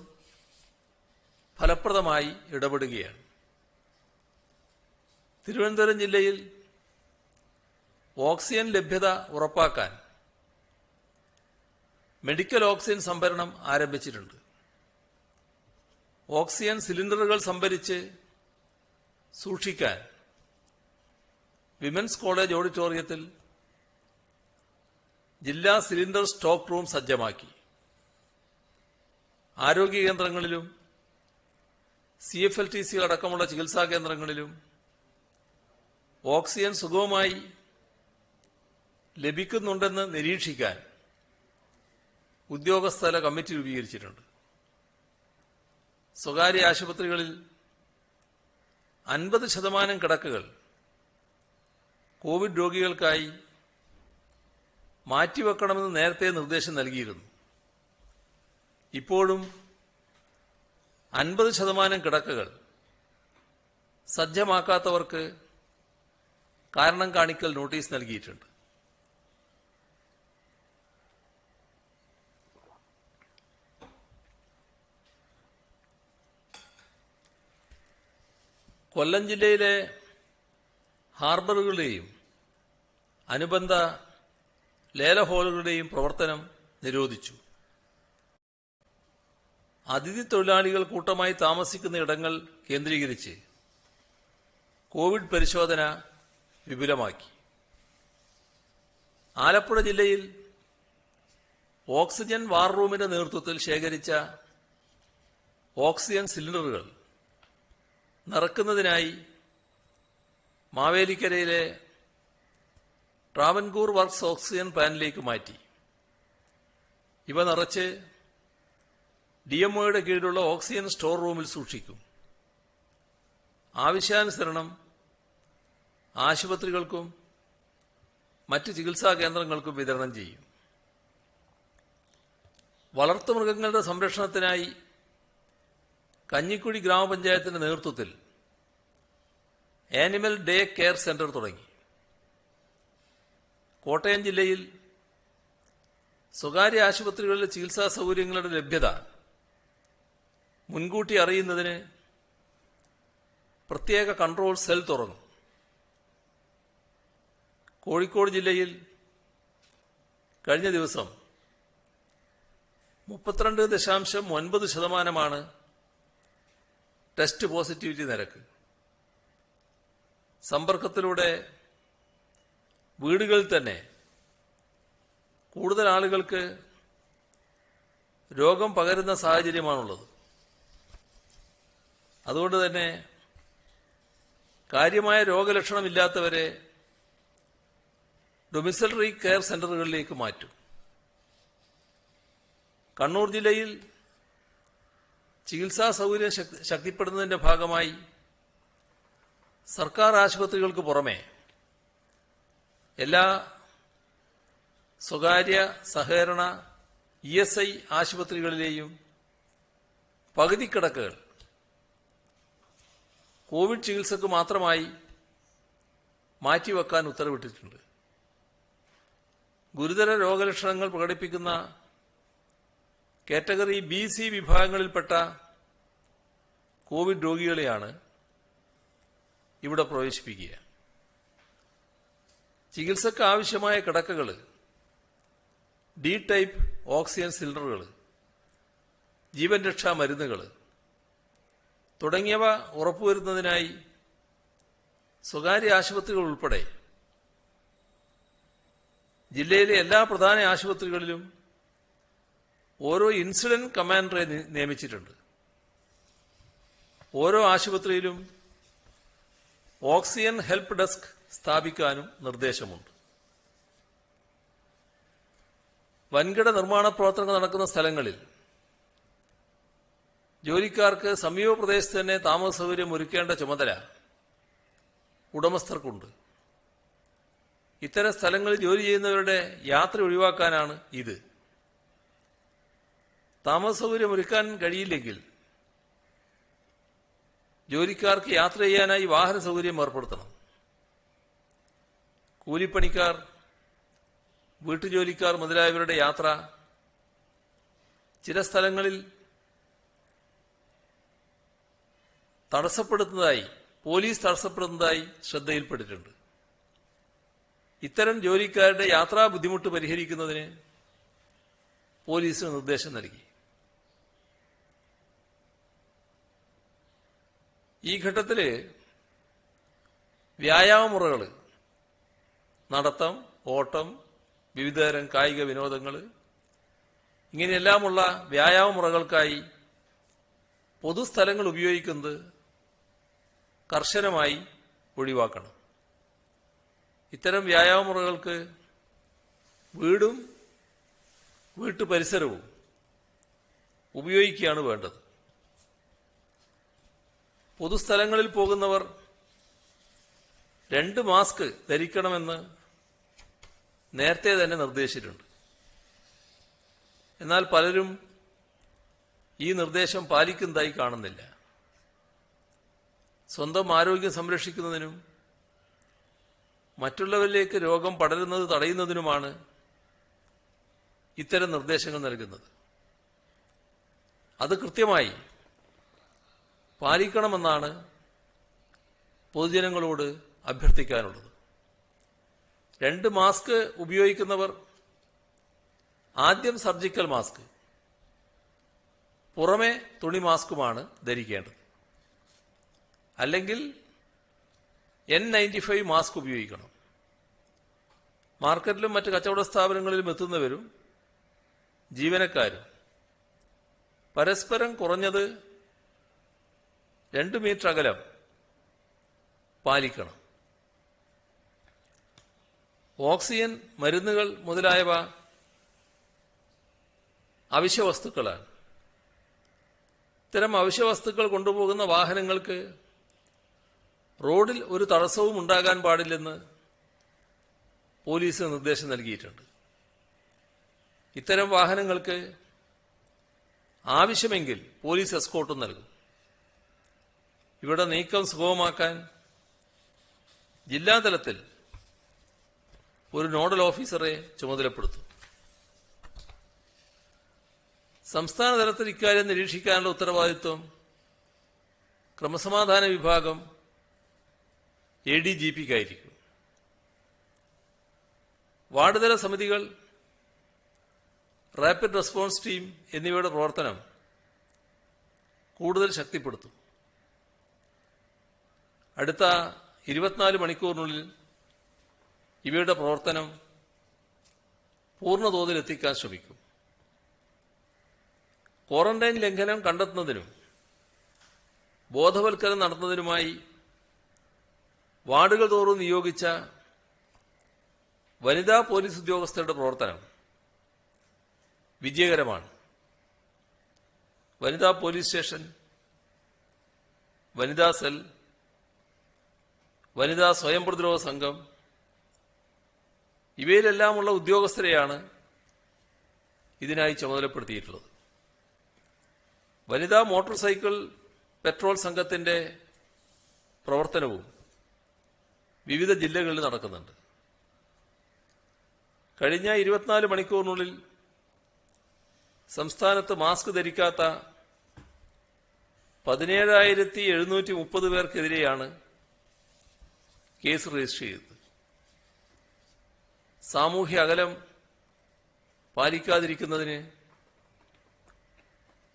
ഫലപ്രദമായി ഇടപെടുകയാണ്. തിരുവനന്തപുരം ജില്ലയിൽ ഓക്സിജൻ ലഭ്യത ഉറപ്പാക്കാൻ മെഡിക്കൽ ഓക്സിജൻ സംഭരണം ആരംഭിച്ചിട്ടുണ്ട്. ഓക്സിജൻ സിലിണ്ടറുകൾ സംഭരിച്ച് സൂക്ഷിക്കാൻ വിമൻസ് കോളേജ് ഓഡിറ്റോറിയത്തിൽ ജില്ലാ സിലിണ്ടർ സ്റ്റോക്ക് റൂം സജ്ജമാക്കി. ആരോഗ്യ കേന്ദ്രങ്ങളിലും CFLTC അടക്കമുള്ള ചികിത്സാ കേന്ദ്രങ്ങളിലും ഓക്സിജൻ സുഗമമായി ലഭിക്കുന്നുണ്ടെന്ന് നിരീക്ഷിക്കാൻ ഉദ്യോഗസ്ഥതല കമ്മിറ്റി രൂപീകരിച്ചിട്ടുണ്ട്. സ്വകാര്യ ആശുപത്രികളിൽ 50% കിടക്കകൾ കോവിഡ് രോഗികൾക്കായി മാറ്റിവെക്കണമെന്ന് നേരത്തെ നിർദ്ദേശം നൽകിയിരുന്നു. ഇപ്പോഴും 50% കിടക്കകൾ സജ്ജമാക്കാത്തവർക്ക് കാരണം കാണിക്കൽ നോട്ടീസ് നൽകിയിട്ടുണ്ട്. കൊല്ലം ജില്ലയിലെ ഹാർബറുകളുടെയും അനുബന്ധ ലേലഹോളുകളുടെയും പ്രവർത്തനം നിരോധിച്ചു. അതിഥി തൊഴിലാളികൾ കൂട്ടമായി താമസിക്കുന്ന ഇടങ്ങൾ കേന്ദ്രീകരിച്ച് കോവിഡ് പരിശോധന വിപുലമാക്കി. ആലപ്പുഴ ജില്ലയിൽ ഓക്സിജൻ വാർ റൂമിന്റെ നേതൃത്വത്തിൽ ശേഖരിച്ച ഓക്സിജൻ സിലിണ്ടറുകൾ നിറക്കുന്നതിനായി മാവേലിക്കരയിലെ ട്രാവൻകൂർ വർക്ക്സ് ഓക്സിജൻ പ്ലാന്റിലേക്ക് മാറ്റി. ഇവ നിറച്ച് DMOയുടെ കീഴിലുള്ള ഓക്സിജൻ സ്റ്റോർ റൂമിൽ സൂക്ഷിക്കും. ആവശ്യാനുസരണം ആശുപത്രികൾക്കും മറ്റ് ചികിത്സാ കേന്ദ്രങ്ങൾക്കും വിതരണം ചെയ്യും. വളർത്തുമൃഗങ്ങളുടെ സംരക്ഷണത്തിനായി കഞ്ഞിക്കുഴി ഗ്രാമപഞ്ചായത്തിന്റെ നേതൃത്വത്തിൽ ആനിമൽ ഡേ കെയർ സെന്റർ തുടങ്ങി. കോട്ടയം ജില്ലയിൽ സ്വകാര്യ ആശുപത്രികളിലെ ചികിത്സാ സൗകര്യങ്ങളുടെ ലഭ്യത മുൻകൂട്ടി അറിയുന്നതിന് പ്രത്യേക കൺട്രോൾ സെൽ തുറന്നു. കോഴിക്കോട് ജില്ലയിൽ കഴിഞ്ഞ ദിവസം 32.9% ടെസ്റ്റ് പോസിറ്റിവിറ്റി നിരക്ക്. സമ്പർക്കത്തിലൂടെ വീടുകളിൽ തന്നെ കൂടുതൽ ആളുകൾക്ക് രോഗം പകരുന്ന സാഹചര്യമാണുള്ളത്. അതുകൊണ്ട് തന്നെ കാര്യമായ രോഗലക്ഷണമില്ലാത്തവരെ ഡൊമിസിലറി കെയർ സെന്ററുകളിലേക്ക് മാറ്റും. കണ്ണൂർ ജില്ലയിൽ ചികിത്സാ സൗകര്യം ശക്തിപ്പെടുത്തുന്നതിന്റെ ഭാഗമായി സർക്കാർ ആശുപത്രികൾക്ക് പുറമെ എല്ലാ സ്വകാര്യ സഹകരണ ESI ആശുപത്രികളിലെയും പകുതി കിടക്കകൾ കോവിഡ് ചികിത്സക്ക് മാത്രമായി മാറ്റിവെക്കാൻ ഉത്തരവിട്ടിട്ടുണ്ട്. ഗുരുതര രോഗലക്ഷണങ്ങൾ പ്രകടിപ്പിക്കുന്ന കാറ്റഗറി BC വിഭാഗങ്ങളിൽപ്പെട്ട കോവിഡ് രോഗികളെയാണ് ഇവിടെ പ്രവേശിപ്പിക്കുക. ചികിത്സക്ക് ആവശ്യമായ കിടക്കകൾ, D ടൈപ്പ് ഓക്സിജൻ സിലിണ്ടറുകൾ, ജീവൻ രക്ഷാ മരുന്നുകൾ തുടങ്ങിയവ ഉറപ്പുവരുത്തുന്നതിനായി സ്വകാര്യ ആശുപത്രികൾ ഉൾപ്പെടെ ജില്ലയിലെ എല്ലാ പ്രധാന ആശുപത്രികളിലും ഓരോ ഇൻസിഡന്റ് കമാൻഡറെ നിയമിച്ചിട്ടുണ്ട്. ഓരോ ആശുപത്രിയിലും ഓക്സിജൻ ഹെൽപ്പ് ഡെസ്ക് സ്ഥാപിക്കാനും നിർദ്ദേശമുണ്ട്. വൻകിട നിർമ്മാണ പ്രവർത്തനങ്ങൾ നടക്കുന്ന സ്ഥലങ്ങളിൽ ജോലിക്കാർക്ക് സമീപ പ്രദേശത്ത് തന്നെ താമസ സൗകര്യം ഒരുക്കേണ്ട ചുമതല ഉടമസ്ഥർക്കുണ്ട്. ഇത്തരം സ്ഥലങ്ങളിൽ ജോലി ചെയ്യുന്നവരുടെ യാത്ര ഒഴിവാക്കാനാണ് ഇത്. താമസ സൗകര്യം ഒരുക്കാൻ കഴിയില്ലെങ്കിൽ ജോലിക്കാർക്ക് യാത്ര ചെയ്യാനായി വാഹന സൗകര്യം ഏർപ്പെടുത്തണം. കൂലിപ്പണിക്കാർ, വീട്ടുജോലിക്കാർ മുതലായവരുടെ യാത്ര ചില സ്ഥലങ്ങളിൽ പോലീസ് തടസ്സപ്പെടുത്തുന്നതായി ശ്രദ്ധയിൽപ്പെട്ടിട്ടുണ്ട്. ഇത്തരം ജോലിക്കാരുടെ യാത്രാ ബുദ്ധിമുട്ട് പരിഹരിക്കുന്നതിന് പോലീസിന് നിർദ്ദേശം നൽകി. ഈ ഘട്ടത്തിൽ വ്യായാമമുറകൾ, നടത്തം, ഓട്ടം, വിവിധതരം കായിക വിനോദങ്ങൾ ഇങ്ങനെയെല്ലാമുള്ള വ്യായാമമുറകൾക്കായി പൊതുസ്ഥലങ്ങൾ ഉപയോഗിക്കുന്നത് കർശനമായി ഒഴിവാക്കണം. ഇത്തരം വ്യായാമമുറകൾക്ക് വീടും വീട്ടുപരിസരവും ഉപയോഗിക്കുകയാണ് വേണ്ടത്. പൊതുസ്ഥലങ്ങളിൽ പോകുന്നവർ 2 മാസ്ക് ധരിക്കണമെന്ന് നേരത്തെ തന്നെ നിർദ്ദേശിച്ചിട്ടുണ്ട്. എന്നാൽ പലരും ഈ നിർദ്ദേശം പാലിക്കുന്നതായി കാണുന്നില്ല. സ്വന്തം ആരോഗ്യം സംരക്ഷിക്കുന്നതിനും മറ്റുള്ളവരിലേക്ക് രോഗം പടരുന്നത് തടയുന്നതിനുമാണ് ഇത്തരം നിർദ്ദേശങ്ങൾ നൽകുന്നത്. അത് കൃത്യമായി പാലിക്കണമെന്നാണ് പൊതുജനങ്ങളോട് അഭ്യർത്ഥിക്കാനുള്ളത്. 2 മാസ്ക് ഉപയോഗിക്കുന്നവർ ആദ്യം സർജിക്കൽ മാസ്ക്, പുറമെ തുണി മാസ്കുമാണ് ധരിക്കേണ്ടത്. അല്ലെങ്കിൽ N95 മാസ്ക് ഉപയോഗിക്കണം. മാർക്കറ്റിലും മറ്റ് കച്ചവട സ്ഥാപനങ്ങളിലും എത്തുന്നവരും ജീവനക്കാരും പരസ്പരം കുറഞ്ഞത് 2 മീറ്റർ അകലം പാലിക്കണം. ഓക്സിജൻ, മരുന്നുകൾ മുതലായവ അവശ്യവസ്തുക്കളാണ്. ഇത്തരം അവശ്യവസ്തുക്കൾ കൊണ്ടുപോകുന്ന വാഹനങ്ങൾക്ക് റോഡിൽ ഒരു തടസ്സവും ഉണ്ടാകാൻ പാടില്ലെന്ന് പോലീസ് നിർദ്ദേശം നൽകിയിട്ടുണ്ട്. ഇത്തരം വാഹനങ്ങൾക്ക് ആവശ്യമെങ്കിൽ പോലീസ് എസ്കോർട്ടും നൽകും. ഇവിടെ നീക്കം സുഗമമാക്കാൻ ജില്ലാതലത്തിൽ ഒരു നോഡൽ ഓഫീസറെ ചുമതലപ്പെടുത്തും. സംസ്ഥാന തലത്തിൽ ഇക്കാര്യം നിരീക്ഷിക്കാനുള്ള ഉത്തരവാദിത്വം ക്രമസമാധാന വിഭാഗം ADGPക്കായിരിക്കും. വാർഡ് തല സമിതികൾ, റാപ്പിഡ് റെസ്പോൺസ് ടീം എന്നിവയുടെ പ്രവർത്തനം കൂടുതൽ ശക്തിപ്പെടുത്തും. അടുത്ത 24 മണിക്കൂറിനുള്ളിൽ ഇവയുടെ പ്രവർത്തനം പൂർണ്ണതോതിൽ എത്തിക്കാൻ ശ്രമിക്കും. ക്വാറന്റൈൻ ലംഘനം കണ്ടെത്തുന്നതിനും ബോധവൽക്കരണം നടത്തുന്നതിനുമായി വാർഡുകൾ തോറും നിയോഗിച്ച വനിതാ പോലീസ് ഉദ്യോഗസ്ഥരുടെ പ്രവർത്തനം വിജയകരമാണ്. വനിതാ പോലീസ് സ്റ്റേഷൻ, വനിതാ സെൽ, വനിതാ സ്വയം പ്രതിരോധ സംഘം ഇവയിലെല്ലാമുള്ള ഉദ്യോഗസ്ഥരെയാണ് ഇതിനായി ചുമതലപ്പെടുത്തിയിട്ടുള്ളത്. വനിതാ മോട്ടോർ സൈക്കിൾ പെട്രോൾ സംഘത്തിന്റെ പ്രവർത്തനവും വിവിധ ജില്ലകളിൽ നടക്കുന്നുണ്ട്. കഴിഞ്ഞ 24 മണിക്കൂറിനുള്ളിൽ സംസ്ഥാനത്ത് മാസ്ക് ധരിക്കാത്ത 17,730 പേർക്കെതിരെയാണ് കേസ് രജിസ്റ്റർ ചെയ്തത്. സാമൂഹ്യ അകലം പാലിക്കാതിരിക്കുന്നതിന്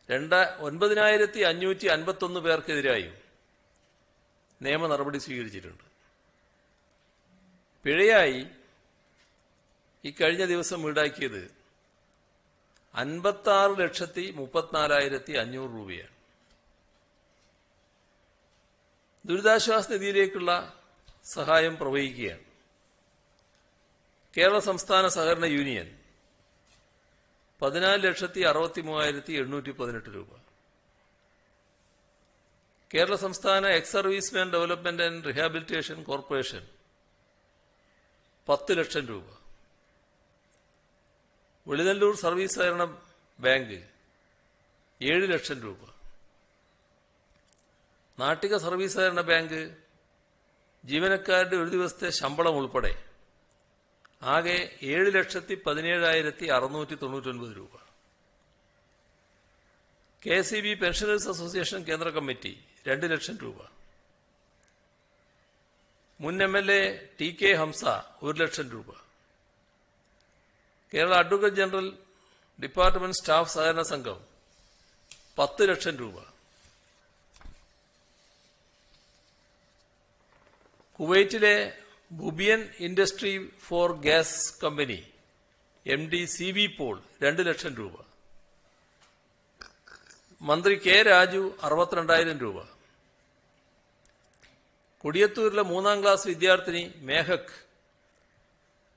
9,551 പേർക്കെതിരായും നിയമ നടപടി സ്വീകരിച്ചിട്ടുണ്ട്. പിഴയായി ഇക്കഴിഞ്ഞ ദിവസം ഈടാക്കിയത് 56,34,500 രൂപയാണ്. ദുരിതാശ്വാസ നിധിയിലേക്കുള്ള സഹായം പ്രവഹിക്കുകയാണ്. കേരള സംസ്ഥാന സഹകരണ യൂണിയൻ 14,63,818 രൂപ. കേരള സംസ്ഥാന ex serviceman development and rehabilitation corporation 10 lakh രൂപ. വെളിനല്ലൂർ സർവീസ് സഹകരണ ബാങ്ക് 7 ലക്ഷം രൂപ. നാട്ടിക സർവീസ് സഹകരണ ബാങ്ക് ജീവനക്കാരുടെ ഒരു ദിവസത്തെ ശമ്പളം ഉൾപ്പെടെ ആകെ 7,17,699 രൂപ. KSEB പെൻഷനേഴ്സ് അസോസിയേഷൻ കേന്ദ്ര കമ്മിറ്റി 2 ലക്ഷം രൂപ. മുൻ MLA TK ഹംസ 1 ലക്ഷം രൂപ. Kerala advocate general department staff സഹകരണ സംഘം 10 ലക്ഷം രൂപ. കുവൈറ്റിലെ Bubiyan industry for gas company MD CB Paul 2 lakh രൂപ. മന്ത്രി K രാജു 62,000 രൂപ. കൊടിയത്തൂരിലെ 3ാം ക്ലാസ് വിദ്യാർത്ഥിനി മേഹക്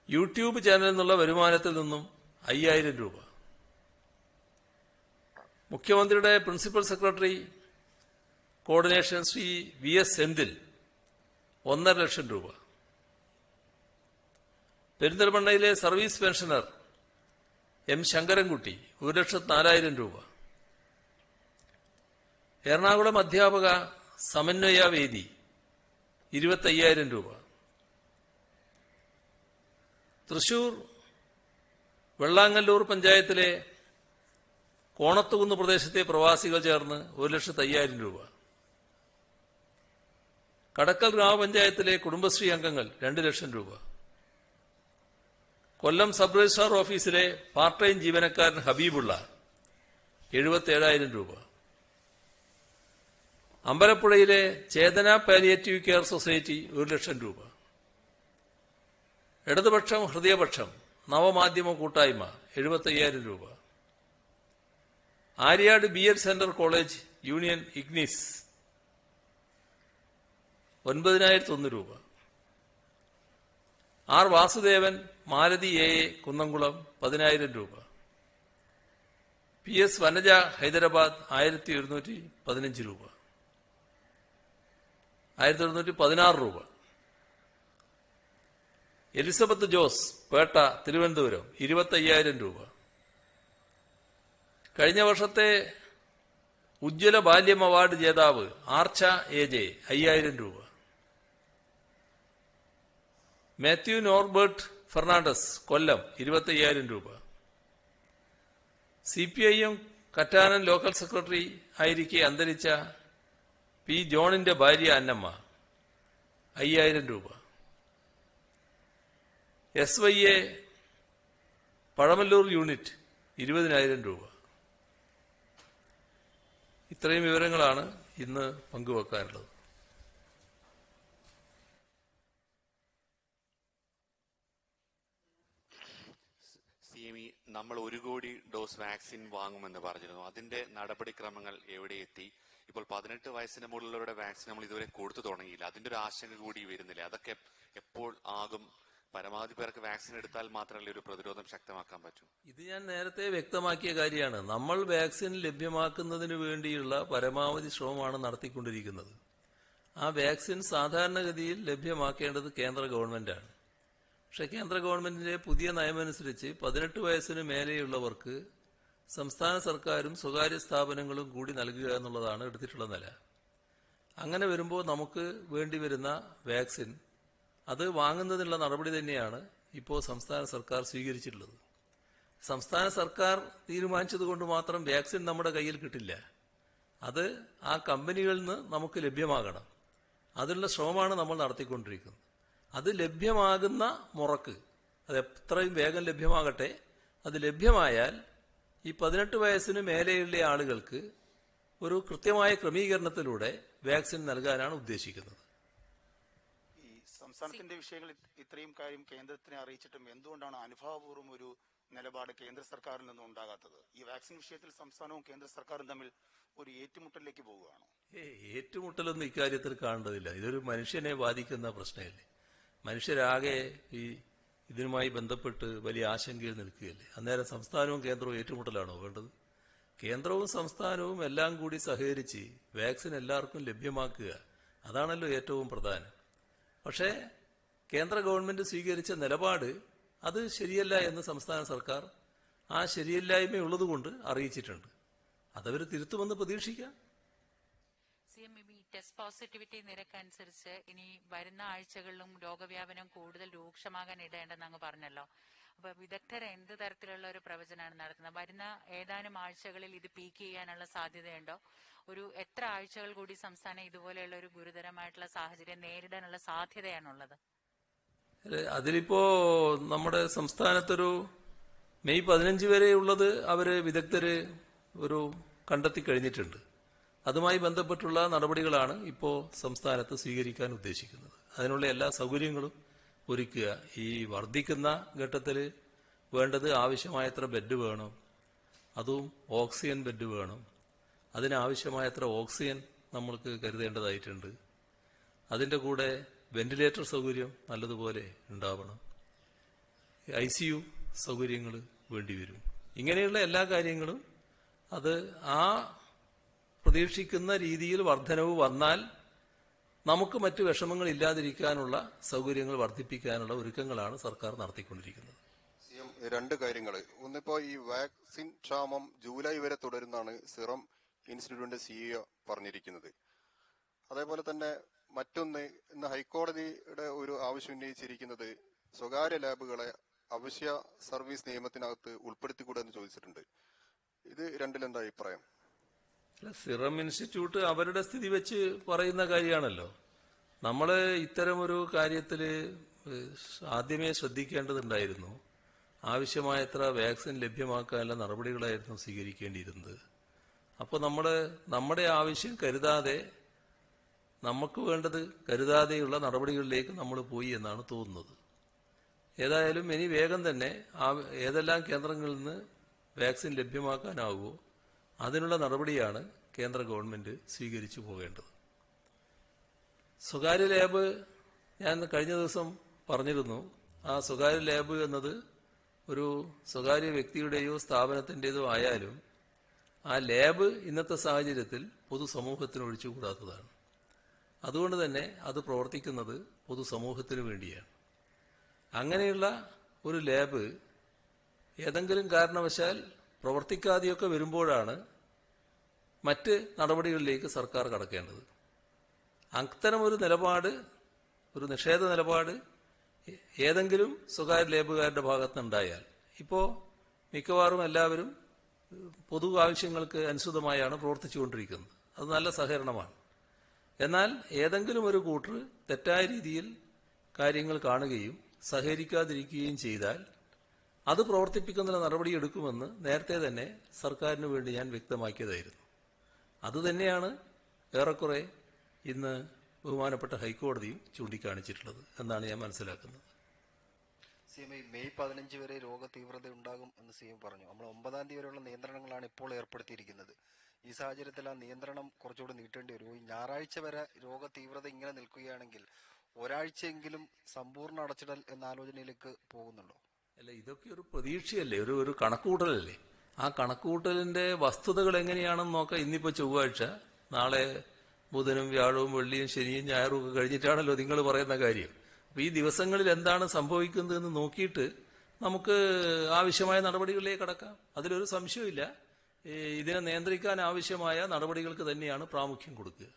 യൂട്യൂബ് ചാനലിൽ നിന്നുള്ള വരുമാനത്തിൽ നിന്നും 5,000 രൂപ. മുഖ്യമന്ത്രിയുടെ principal secretary coordination Shri VS Senthil 1.5 ലക്ഷം രൂപ. പെരിന്തൽമണ്ണയിലെ സർവീസ് പെൻഷനർ M ശങ്കരൻകുട്ടി 1,04,000 രൂപ. എറണാകുളം അധ്യാപക സമന്വയ വേദി 25,000 രൂപ. തൃശൂർ വെള്ളാങ്ങല്ലൂർ പഞ്ചായത്തിലെ കോണത്തുകുന്ന് പ്രദേശത്തെ പ്രവാസികൾ ചേർന്ന് 1,05,000 രൂപ. കടക്കൽ ഗ്രാമപഞ്ചായത്തിലെ കുടുംബശ്രീ അംഗങ്ങൾ 2 ലക്ഷം രൂപ. കൊല്ലം സബ് രജിസ്ട്രാർ ഓഫീസിലെ പാർട്ട് ടൈം ജീവനക്കാരൻ ഹബീബുള്ള 77,000 രൂപ. അമ്പലപ്പുഴയിലെ ചേതന പാലിയേറ്റീവ് കെയർ സൊസൈറ്റി 1 ലക്ഷം രൂപ. ഇടതുപക്ഷം ഹൃദയപക്ഷം നവമാധ്യമ കൂട്ടായ്മ 75,000 രൂപ. Aryad BL centre college union Ignis 9,001 രൂപ. R വാസുദേവൻ മാലതി AA കുന്നംകുളം 10,000 രൂപ. PS വനജ ഹൈദരാബാദ് 1,115 രൂപ. 1,116 രൂപ. എലിസബത്ത് ജോസ് പേട്ട തിരുവനന്തപുരം 25,000 രൂപ. കഴിഞ്ഞ വർഷത്തെ ഉജ്ജ്വല ബാല്യം അവാർഡ് ജേതാവ് ആർച്ച AJ 5,000 രൂപ. മാത്യു നോർബർട്ട് ഫെർണാണ്ടസ് കൊല്ലം 25,000 രൂപ. CPIM കറ്റാനൻ ലോക്കൽ സെക്രട്ടറി ആയിരിക്കെ അന്തരിച്ച P ജോണിന്റെ ഭാര്യ അന്നമ്മ 5,000 രൂപ. SYA പഴമല്ലൂർ യൂണിറ്റ് 20,000 രൂപ. ഇത്രയും വിവരങ്ങളാണ് ഇന്ന് പങ്കുവെക്കാനുള്ളത്. നമ്മൾ 1 കോടി ഡോസ് വാക്സിൻ വാങ്ങുമെന്ന് പറഞ്ഞിരുന്നു. അതിന്റെ നടപടിക്രമങ്ങൾ എവിടെ എത്തി? ഇപ്പോൾ 18 വയസ്സിന് മുകളിലുള്ളവരുടെ വാക്സിൻ നമ്മൾ ഇതുവരെ കൊടുത്തു തുടങ്ങിയില്ല. അതിന്റെ ഒരു ആശങ്ക കൂടി വരുന്നില്ല. അതൊക്കെ എപ്പോൾ ആകും? പരമാവധി പേർക്ക് വാക്സിൻ എടുത്താൽ മാത്രമല്ലേ ഒരു പ്രതിരോധം ശക്തമാക്കാൻ പറ്റൂ? ഇത് ഞാൻ നേരത്തെ വ്യക്തമാക്കിയ കാര്യമാണ്. നമ്മൾ വാക്സിൻ ലഭ്യമാക്കുന്നതിന് വേണ്ടിയുള്ള പരമാവധി ശ്രമമാണ് നടത്തിക്കൊണ്ടിരിക്കുന്നത്. ആ വാക്സിൻ സാധാരണഗതിയിൽ ലഭ്യമാക്കേണ്ടത് കേന്ദ്ര ഗവൺമെന്റാണ്. പക്ഷെ കേന്ദ്ര ഗവൺമെന്റിന്റെ പുതിയ നയമനുസരിച്ച് 18 വയസ്സിന് മേലെയുള്ളവർക്ക് സംസ്ഥാന സർക്കാരും സ്വകാര്യ സ്ഥാപനങ്ങളും കൂടി നൽകുക എന്നുള്ളതാണ് എടുത്തിട്ടുള്ള നില. അങ്ങനെ വരുമ്പോൾ നമുക്ക് വേണ്ടിവരുന്ന വാക്സിൻ അത് വാങ്ങുന്നതിനുള്ള നടപടി തന്നെയാണ് ഇപ്പോൾ സംസ്ഥാന സർക്കാർ സ്വീകരിച്ചിട്ടുള്ളത്. സംസ്ഥാന സർക്കാർ തീരുമാനിച്ചതുകൊണ്ട് മാത്രം വാക്സിൻ നമ്മുടെ കയ്യിൽ കിട്ടില്ല. അത് ആ കമ്പനികളിൽ നിന്ന് നമുക്ക് ലഭ്യമാകണം. അതിനുള്ള ശ്രമമാണ് നമ്മൾ നടത്തിക്കൊണ്ടിരിക്കുന്നത്. അത് ലഭ്യമാകുന്ന മുറക്ക് അത് എത്രയും വേഗം ലഭ്യമാകട്ടെ. അത് ലഭ്യമായാൽ ഈ 18 വയസ്സിന് മേലെയുള്ള ആളുകൾക്ക് ഒരു കൃത്യമായ ക്രമീകരണത്തിലൂടെ വാക്സിൻ നൽകാനാണ് ഉദ്ദേശിക്കുന്നത്. ഈ സംസ്ഥാനത്തിന്റെ വിഷയങ്ങൾ ഇത്രയും കാര്യം കേന്ദ്രത്തിനെ അറിയിച്ചിട്ടും എന്തുകൊണ്ടാണ് അനുഭാവപൂർവ്വം ഒരു നിലപാട് കേന്ദ്ര സർക്കാരിൽ നിന്നും ഉണ്ടാകാത്തത്? ഈ വാക്സിൻ വിഷയത്തിൽ സംസ്ഥാനവും കേന്ദ്ര സർക്കാരും തമ്മിൽ ഒരു ഏറ്റുമുട്ടലിലേക്ക് പോവുകയാണോ? ഏറ്റുമുട്ടലൊന്നും ഇക്കാര്യത്തിൽ കാണേണ്ടതില്ല. ഇതൊരു മനുഷ്യനെ ബാധിക്കുന്ന പ്രശ്നമല്ലേ. മനുഷ്യരാകെ ഇതിനുമായി ബന്ധപ്പെട്ട് വലിയ ആശങ്കയിൽ നിൽക്കുകയല്ലേ. അന്നേരം സംസ്ഥാനവും കേന്ദ്രവും ഏറ്റുമുട്ടലാണോ വേണ്ടത്? കേന്ദ്രവും സംസ്ഥാനവും എല്ലാം കൂടി സഹകരിച്ച് വാക്സിൻ എല്ലാവർക്കും ലഭ്യമാക്കുക, അതാണല്ലോ ഏറ്റവും പ്രധാനം. പക്ഷേ കേന്ദ്ര ഗവൺമെന്റ് സ്വീകരിച്ച നിലപാട് അത് ശരിയല്ല എന്ന് സംസ്ഥാന സർക്കാർ ആ ശരിയല്ലായ്മയുള്ളതുകൊണ്ട് അറിയിച്ചിട്ടുണ്ട്. അതവർ തിരുത്തുമെന്ന് പ്രതീക്ഷിക്കാം. ടെസ്റ്റ് പോസിറ്റിവിറ്റി നിരക്ക് അനുസരിച്ച് ഇനി വരുന്ന ആഴ്ചകളിലും രോഗവ്യാപനം കൂടുതൽ രൂക്ഷമാകാൻ ഇടയുണ്ടെന്ന് അങ്ങ് പറഞ്ഞല്ലോ. അപ്പൊ വിദഗ്ധർ എന്ത് തരത്തിലുള്ള ഒരു പ്രവചനമാണ് നടത്തുന്നത്? വരുന്ന ഏതാനും ആഴ്ചകളിൽ ഇത് പീക്ക് ചെയ്യാനുള്ള സാധ്യതയുണ്ടോ? ഒരു എത്ര ആഴ്ചകൾ കൂടി സംസ്ഥാനം ഇതുപോലെയുള്ള ഒരു ഗുരുതരമായിട്ടുള്ള സാഹചര്യം നേരിടാനുള്ള സാധ്യതയാണുള്ളത്? അതിലിപ്പോ നമ്മുടെ സംസ്ഥാനത്തൊരു മെയ് 15 വരെയുള്ളത് അവര് വിദഗ്ധര് ഒരു കണ്ടെത്തി കഴിഞ്ഞിട്ടുണ്ട്. അതുമായി ബന്ധപ്പെട്ടുള്ള നടപടികളാണ് ഇപ്പോൾ സംസ്ഥാനത്ത് സ്വീകരിക്കാൻ ഉദ്ദേശിക്കുന്നത്. അതിനുള്ള എല്ലാ സൗകര്യങ്ങളും ഒരുക്കുക. ഈ വർദ്ധിക്കുന്ന ഘട്ടത്തിൽ വേണ്ടത് ആവശ്യമായത്ര ബെഡ് വേണം, അതും ഓക്സിജൻ ബെഡ് വേണം. അതിനാവശ്യമായത്ര ഓക്സിജൻ നമ്മൾക്ക് കരുതേണ്ടതായിട്ടുണ്ട്. അതിൻ്റെ കൂടെ വെന്റിലേറ്റർ സൗകര്യം നല്ലതുപോലെ ഉണ്ടാവണം. ICU സൗകര്യങ്ങൾ വേണ്ടിവരും. ഇങ്ങനെയുള്ള എല്ലാ കാര്യങ്ങളും അത് ആ പ്രതീക്ഷിക്കുന്ന രീതിയിൽ വർധനവ് വന്നാൽ നമുക്ക് മറ്റു വിഷമങ്ങൾ ഇല്ലാതിരിക്കാനുള്ള സൗകര്യങ്ങൾ വർദ്ധിപ്പിക്കാനുള്ള ഒരുക്കങ്ങളാണ് സർക്കാർ നടത്തിക്കൊണ്ടിരിക്കുന്നത്. രണ്ട് കാര്യങ്ങൾ. ഒന്നിപ്പോ ഈ വാക്സിൻ ക്ഷാമം ജൂലൈ വരെ തുടരുന്നാണ് സിറം ഇൻസ്റ്റിറ്റ്യൂട്ടിന്റെ CEO പറഞ്ഞിരിക്കുന്നത്. അതേപോലെ തന്നെ മറ്റൊന്ന്, ഇന്ന് ഹൈക്കോടതിയുടെ ഒരു ആവശ്യം ഉന്നയിച്ചിരിക്കുന്നത് സ്വകാര്യ ലാബുകളെ അവശ്യ സർവീസ് നിയമത്തിനകത്ത് ഉൾപ്പെടുത്തിക്കൂടെന്ന് ചോദിച്ചിട്ടുണ്ട്. ഇത് രണ്ടിലെന്താ അഭിപ്രായം? സിറം ഇൻസ്റ്റിറ്റ്യൂട്ട് അവരുടെ സ്ഥിതി വെച്ച് പറയുന്ന കാര്യമാണല്ലോ. നമ്മൾ ഇത്തരമൊരു കാര്യത്തിൽ ആദ്യമേ ശ്രദ്ധിക്കേണ്ടതുണ്ടായിരുന്നു. ആവശ്യമായത്ര വാക്സിൻ ലഭ്യമാക്കാനുള്ള നടപടികളായിരുന്നു സ്വീകരിക്കേണ്ടിയിരുന്നത്. അപ്പോൾ നമ്മുടെ ആവശ്യം കരുതാതെ, നമുക്ക് വേണ്ടത് കരുതാതെയുള്ള നടപടികളിലേക്ക് നമ്മൾ പോയി എന്നാണ് തോന്നുന്നത്. ഏതായാലും ഇനി വേഗം തന്നെ ഏതെല്ലാം കേന്ദ്രങ്ങളിൽ നിന്ന് വാക്സിൻ ലഭ്യമാക്കാനാവുമോ അതിനുള്ള നടപടിയാണ് കേന്ദ്ര ഗവൺമെന്റ് സ്വീകരിച്ചു പോകേണ്ടത്. സ്വകാര്യ ലാബ് ഞാൻ കഴിഞ്ഞ ദിവസം പറഞ്ഞിരുന്നു. ആ സ്വകാര്യ ലാബ് എന്നത് ഒരു സ്വകാര്യ വ്യക്തിയുടെയോ സ്ഥാപനത്തിൻ്റെതോ ആയാലും ആ ലാബ് ഇന്നത്തെ സാഹചര്യത്തിൽ പൊതുസമൂഹത്തിന് ഒഴിച്ചുകൂടാത്തതാണ്. അതുകൊണ്ട് തന്നെ അത് പ്രവർത്തിക്കുന്നത് പൊതുസമൂഹത്തിന് വേണ്ടിയാണ്. അങ്ങനെയുള്ള ഒരു ലാബ് ഏതെങ്കിലും കാരണവശാൽ പ്രവർത്തിക്കാതെയൊക്കെ വരുമ്പോഴാണ് മറ്റ് നടപടികളിലേക്ക് സർക്കാർ കടക്കേണ്ടത്. അത്തരമൊരു നിലപാട്, ഒരു നിഷേധ നിലപാട് ഏതെങ്കിലും സ്വകാര്യ ലാബുകാരുടെ ഭാഗത്തുനിന്നുണ്ടായാൽ, ഇപ്പോൾ മിക്കവാറും എല്ലാവരും പൊതു ആവശ്യങ്ങൾക്ക് അനുസൃതമായാണ് പ്രവർത്തിച്ചുകൊണ്ടിരിക്കുന്നത്. അത് നല്ല സഹകരണമാണ്. എന്നാൽ ഏതെങ്കിലും ഒരു കൂട്ടർ തെറ്റായ രീതിയിൽ കാര്യങ്ങൾ കാണുകയും സഹകരിക്കാതിരിക്കുകയും ചെയ്താൽ അത് പ്രവർത്തിപ്പിക്കുന്ന നടപടിയെടുക്കുമെന്ന് നേരത്തെ തന്നെ സർക്കാരിന് വേണ്ടി ഞാൻ വ്യക്തമാക്കിയതായിരുന്നു. അതുതന്നെയാണ് ഏറെക്കുറെ ഇന്ന് ബഹുമാനപ്പെട്ട ഹൈക്കോടതിയും ചൂണ്ടിക്കാണിച്ചിട്ടുള്ളത് എന്നാണ് ഞാൻ മനസ്സിലാക്കുന്നത്. CM മെയ് 15 വരെ രോഗ തീവ്രത ഉണ്ടാകും എന്ന് CM പറഞ്ഞു. നമ്മൾ 9-ാം തീയതി വരെയുള്ള നിയന്ത്രണങ്ങളാണ് ഇപ്പോൾ ഏർപ്പെടുത്തിയിരിക്കുന്നത്. ഈ സാഹചര്യത്തിൽ ആ നിയന്ത്രണം കുറച്ചുകൂടി നീട്ടേണ്ടി വരും. ഈ ഞായറാഴ്ച വരെ രോഗ തീവ്രത ഇങ്ങനെ നിൽക്കുകയാണെങ്കിൽ ഒരാഴ്ചയെങ്കിലും സമ്പൂർണ്ണ അടച്ചിടൽ എന്ന ആലോചനയിലേക്ക് പോകുന്നുണ്ടോ? അല്ല, ഇതൊക്കെ ഒരു പ്രതീക്ഷയല്ലേ, ഒരു കണക്കുകൂട്ടലല്ലേ. ആ കണക്കുകൂട്ടലിന്റെ വസ്തുതകൾ എങ്ങനെയാണെന്ന് നോക്കാം. ഇന്നിപ്പോ ചൊവ്വാഴ്ച, നാളെ ബുധനും വ്യാഴവും വെള്ളിയും ശനിയും ഞായറും ഒക്കെ കഴിഞ്ഞിട്ടാണല്ലോ നിങ്ങൾ പറയുന്ന കാര്യം. അപ്പൊ ഈ ദിവസങ്ങളിൽ എന്താണ് സംഭവിക്കുന്നതെന്ന് നോക്കിയിട്ട് നമുക്ക് ആവശ്യമായ നടപടികളിലേക്ക് കടക്കാം. അതിലൊരു സംശയമില്ല. ഇതിനെ നിയന്ത്രിക്കാൻ ആവശ്യമായ നടപടികൾക്ക് തന്നെയാണ് പ്രാമുഖ്യം കൊടുക്കുക.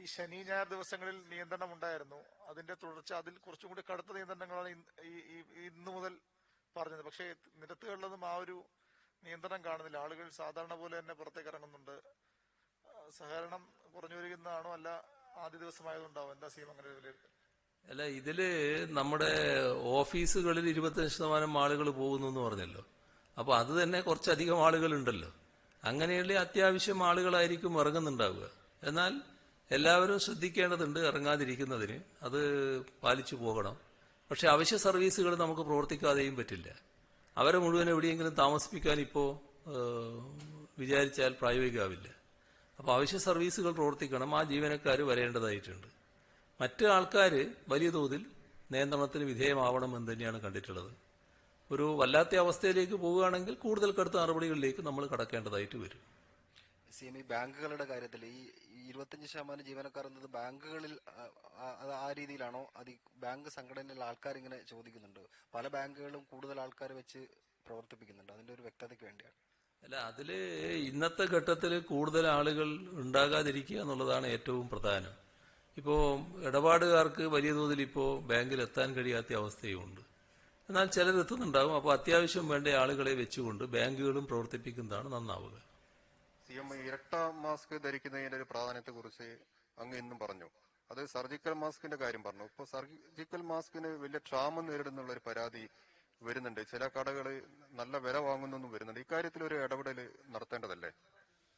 ഈ ശനി ഞായർ ദിവസങ്ങളിൽ നിയന്ത്രണം ഉണ്ടായിരുന്നു. അതിന്റെ തുടർച്ച, അതിൽ കുറച്ചും കൂടി കടുത്ത നിയന്ത്രണങ്ങളാണ് ഇന്നു മുതൽ പറഞ്ഞത്. പക്ഷേ നിരത്തുകളിലൊന്നും ആ ഒരു നിയന്ത്രണം കാണുന്നില്ല. ആളുകൾ സാധാരണ പോലെ തന്നെ പുറത്തേക്ക് ഇറങ്ങുന്നുണ്ട്. സഹകരണം കുറഞ്ഞു വരികയാണോ, അല്ല ആദ്യ ദിവസമായതുണ്ടാവും? എന്താ CM അങ്ങനെ വിലയിരുത്തൽ? അല്ല, ഇതില് നമ്മുടെ ഓഫീസുകളിൽ 25% ആളുകൾ പോകുന്നു എന്ന് പറഞ്ഞല്ലോ. അപ്പൊ അത് തന്നെ കുറച്ചധികം ആളുകളുണ്ടല്ലോ. അങ്ങനെയുള്ള അത്യാവശ്യം ആളുകളായിരിക്കും ഇറങ്ങുന്നുണ്ടാവുക. എന്നാൽ എല്ലാവരും ശ്രദ്ധിക്കേണ്ടതുണ്ട് ഇറങ്ങാതിരിക്കുന്നതിന്. അത് പാലിച്ചു പോകണം. പക്ഷെ അവശ്യ സർവീസുകൾ നമുക്ക് പ്രവർത്തിക്കാതെയും പറ്റില്ല. അവരെ മുഴുവൻ എവിടെയെങ്കിലും താമസിപ്പിക്കാൻ ഇപ്പോൾ വിചാരിച്ചാൽ പ്രായോഗികമാവില്ല. അപ്പോൾ അവശ്യ സർവീസുകൾ പ്രവർത്തിക്കണം. ആ ജീവനക്കാർ വരേണ്ടതായിട്ടുണ്ട്. മറ്റ് ആൾക്കാർ വലിയ തോതിൽ നിയന്ത്രണത്തിന് വിധേയമാവണമെന്ന് തന്നെയാണ് കണ്ടിട്ടുള്ളത്. ഒരു വല്ലാത്ത അവസ്ഥയിലേക്ക് പോവുകയാണെങ്കിൽ കൂടുതൽ കടുത്ത നടപടികളിലേക്ക് നമ്മൾ കടക്കേണ്ടതായിട്ട് വരും. CM ബാങ്കുകളുടെ കാര്യത്തിൽ ഈ 25% ജീവനക്കാർ എന്നത് ബാങ്കുകളിൽ ആ രീതിയിലാണോ? അത് ബാങ്ക് സംഘടനയിലുള്ള ആൾക്കാർ ഇങ്ങനെ ചോദിക്കുന്നുണ്ട്. പല ബാങ്കുകളും കൂടുതൽ ആൾക്കാരെ വെച്ച് പ്രവർത്തിപ്പിക്കുന്നുണ്ട്. അതിന്റെ ഒരു വ്യക്തതയ്ക്ക് വേണ്ടിയാണ്. അല്ല, അതില് ഇന്നത്തെ ഘട്ടത്തിൽ കൂടുതൽ ആളുകൾ ഉണ്ടാകാതിരിക്കുക എന്നുള്ളതാണ് ഏറ്റവും പ്രധാനം. ഇപ്പോ ഇടപാടുകാർക്ക് വലിയ തോതിൽ ഇപ്പോൾ ബാങ്കിൽ എത്താൻ കഴിയാത്ത അവസ്ഥയുമുണ്ട്. എന്നാൽ ചിലരെത്തുന്നുണ്ടാകും. അപ്പോൾ അത്യാവശ്യം വേണ്ട ആളുകളെ വെച്ചുകൊണ്ട് ബാങ്കുകളും പ്രവർത്തിപ്പിക്കുന്നതാണ് നന്നാവുക. CM ഇരട്ട മാസ്ക് ധരിക്കുന്നതിന്റെ ഒരു പ്രാധാന്യത്തെ കുറിച്ച് അങ്ങ് ഇന്നും പറഞ്ഞു. അത് സർജിക്കൽ മാസ്കിന്റെ കാര്യം പറഞ്ഞു. ഇപ്പോൾ സർജിക്കൽ മാസ്കിന് വലിയ ക്ഷാമം നേരിടുന്നുള്ള ഒരു പരാതി വരുന്നുണ്ട്. ചില കടകൾ നല്ല വില വാങ്ങുന്നൊന്നും വരുന്നുണ്ട്. ഇക്കാര്യത്തിൽ ഒരു ഇടപെടൽ നടത്തേണ്ടതല്ലേ?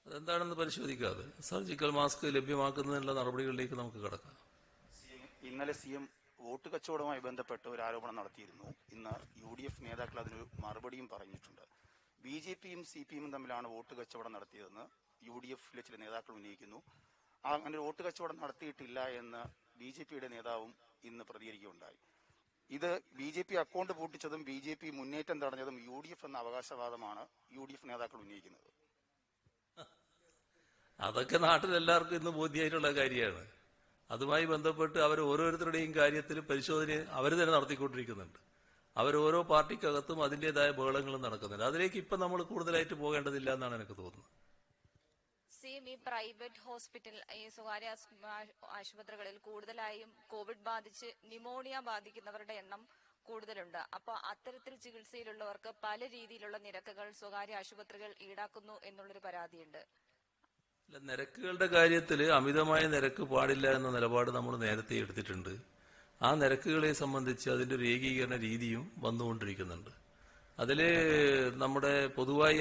അതെന്താണെന്ന് പരിശോധിക്കാതെ സർജിക്കൽ മാസ്ക് ലഭ്യമാക്കുന്നതിനുള്ള നടപടികളിലേക്ക് നമുക്ക് കടക്കാം. ഇന്നലെ CM വോട്ട് കച്ചവടവുമായി ബന്ധപ്പെട്ട് ഒരു ആരോപണം നടത്തിയിരുന്നു. ഇന്ന് UDF നേതാക്കൾ അതിനൊരു മറുപടിയും പറഞ്ഞിട്ടുണ്ട്. BJPയും CPM തമ്മിലാണ് വോട്ട് കച്ചവടം നടത്തിയതെന്ന് UDFയിലെ ചില നേതാക്കൾ ഉന്നയിക്കുന്നു. അങ്ങനെ വോട്ട് കച്ചവടം നടത്തിയിട്ടില്ല എന്ന് BJPയുടെ നേതാവും ഇന്ന് പ്രതികരിക്കുകയുണ്ടായി. ഇത് BJP അക്കൗണ്ട് പൂട്ടിച്ചതും BJP മുന്നേറ്റം തടഞ്ഞതും UDF എന്ന അവകാശവാദമാണ് UDF നേതാക്കൾ ഉന്നയിക്കുന്നത്. അതൊക്കെ നാട്ടിലെല്ലാവർക്കും ഇന്ന് ബോധ്യമായിട്ടുള്ള കാര്യമാണ്. അതുമായി ബന്ധപ്പെട്ട് അവർ ഓരോരുത്തരുടെയും കാര്യത്തിൽ പരിശോധന അവർ തന്നെ നടത്തിക്കൊണ്ടിരിക്കുന്നുണ്ട്. ഓരോ പാർട്ടിക്കകത്തും അതിൻ്റെതായ ബഹളങ്ങളും നടക്കുന്നുണ്ട്. അതിലേക്ക് ഇപ്പം നമ്മൾ കൂടുതലായിട്ട് പോകേണ്ടതില്ല എന്നാണ് എനിക്ക് തോന്നുന്നത്. CM പ്രൈവറ്റ് ഹോസ്പിറ്റൽ, ഈ സ്വകാര്യ ആശുപത്രികളിൽ കൂടുതലായും കോവിഡ് ബാധിച്ച് ന്യൂമോണിയ ബാധിക്കുന്നവരുടെ എണ്ണം കൂടുതലുണ്ട്. അപ്പൊ അത്തരത്തിൽ ചികിത്സയിലുള്ളവർക്ക് പല രീതിയിലുള്ള നിരക്കുകൾ സ്വകാര്യ ആശുപത്രികൾ ഈടാക്കുന്നു എന്നുള്ളൊരു പരാതിയുണ്ട്. നിരക്കുകളുടെ കാര്യത്തിൽ അമിതമായ നിരക്ക് പാടില്ല എന്ന നിലപാട് നമ്മൾ നേരത്തെ എടുത്തിട്ടുണ്ട്. ആ നിരക്കുകളെ സംബന്ധിച്ച് അതിന്റെ ഒരു ഏകീകരണ രീതിയും വന്നുകൊണ്ടിരിക്കുന്നുണ്ട്. അതിൽ നമ്മുടെ പൊതുവായി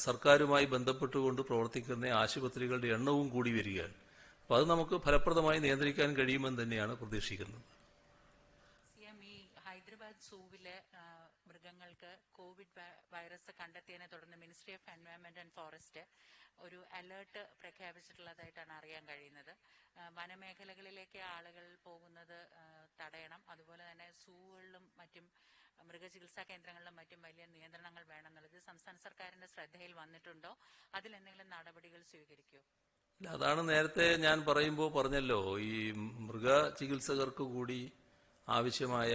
സർക്കാരുമായി ബന്ധപ്പെട്ടുകൊണ്ട് പ്രവർത്തിക്കുന്ന ആശുപത്രികളുടെ എണ്ണവും കൂടി വരികയാണ്. അപ്പൊ അത് നമുക്ക് ഫലപ്രദമായി നിയന്ത്രിക്കാൻ കഴിയുമെന്ന് തന്നെയാണ് പ്രതീക്ഷിക്കുന്നത്. CM ഹൈദരാബാദ് സൂവിലെ മൃഗങ്ങൾക്ക് കോവിഡ് വൈറസ് കണ്ടെത്തിയതിനെ തുടർന്ന് ministry of environment and forest ഒരു അലേർട്ട് പ്രഖ്യാപിച്ചിട്ടുള്ളതായിട്ടാണ് അറിയാൻ കഴിയുന്നത്. വനമേഖലകളിലേക്ക് ആളുകൾ പോകുന്നത് തടയണം. അതുപോലെ തന്നെ സൂകളിലും മറ്റും മൃഗചികിത്സാ കേന്ദ്രങ്ങളിലും മറ്റും വലിയ നിയന്ത്രണങ്ങൾ വേണമെന്നുള്ളത് സംസ്ഥാന സർക്കാരിന്റെ ശ്രദ്ധയിൽ വന്നിട്ടുണ്ടോ? അതിലെന്തെങ്കിലും നടപടികൾ സ്വീകരിക്കുമോ? അതാണ് നേരത്തെ ഞാൻ പറഞ്ഞല്ലോ, ഈ മൃഗ ചികിത്സകർക്ക് കൂടി ആവശ്യമായ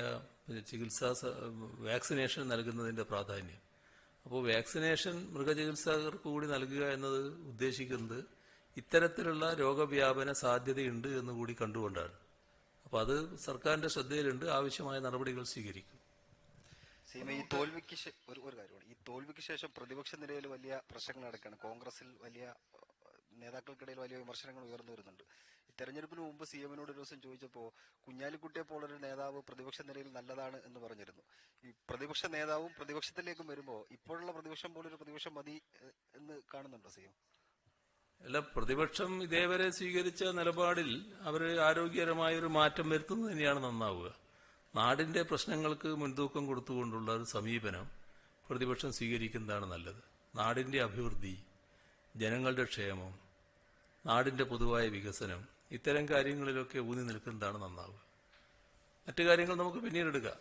വാക്സിനേഷൻ നൽകുന്നതിന്റെ പ്രാധാന്യം. അപ്പോൾ വാക്സിനേഷൻ മൃഗചികിത്സകർക്ക് കൂടി നൽകുക എന്നത് ഉദ്ദേശിക്കുന്നത് ഇത്തരത്തിലുള്ള രോഗവ്യാപന സാധ്യതയുണ്ട് എന്ന് കൂടി കണ്ടുകൊണ്ടാണ്. അപ്പോൾ അത് സർക്കാരിന്റെ ശ്രദ്ധയിലുണ്ട്. ആവശ്യമായ നടപടികൾ സ്വീകരിക്കും. ഈ തോൽവിക്ക് ഒരു കാര്യമാണ്, ഈ തോൽവിക്ക് ശേഷം പ്രതിപക്ഷ നിരയിൽ വലിയ പ്രശ്നങ്ങൾ നടക്കുകയാണ്. കോൺഗ്രസിൽ വലിയ നേതാക്കൾക്കിടയിൽ വലിയ വിമർശനങ്ങൾ ഉയർന്നു വരുന്നുണ്ട്. ഈ തെരഞ്ഞെടുപ്പിന് മുമ്പ് CMനോട് ഒരു ദിവസം ചോദിച്ചപ്പോൾ കുഞ്ഞാലിക്കുട്ടിയെ പോലൊരു നേതാവ് പ്രതിപക്ഷ നിരയിൽ നല്ലതാണ് എന്ന് പറഞ്ഞിരുന്നു. ഈ പ്രതിപക്ഷ നേതാവും പ്രതിപക്ഷത്തിലേക്കും വരുമ്പോൾ ഇപ്പോഴുള്ള പ്രതിപക്ഷം പോലൊരു പ്രതിപക്ഷം മതി എന്ന് കാണുന്നുണ്ടോ CM? അല്ല, പ്രതിപക്ഷം ഇതേവരെ സ്വീകരിച്ച നിലപാടിൽ അവർ ആരോഗ്യകരമായ ഒരു മാറ്റം വരുത്തുന്നത് തന്നെയാണ് നന്നാവുക. നാടിൻ്റെ പ്രശ്നങ്ങൾക്ക് മുൻതൂക്കം കൊടുത്തുകൊണ്ടുള്ള ഒരു സമീപനം പ്രതിപക്ഷം സ്വീകരിക്കുന്നതാണ് നല്ലത്. നാടിൻ്റെ അഭിവൃദ്ധി, ജനങ്ങളുടെ ക്ഷേമം, നാടിൻ്റെ പൊതുവായ വികസനം, ഇത്തരം കാര്യങ്ങളിലൊക്കെ ഊന്നി നിൽക്കുന്നതാണ് നന്നാവുക. മറ്റു കാര്യങ്ങൾ നമുക്ക് പിന്നീട് എടുക്കാം.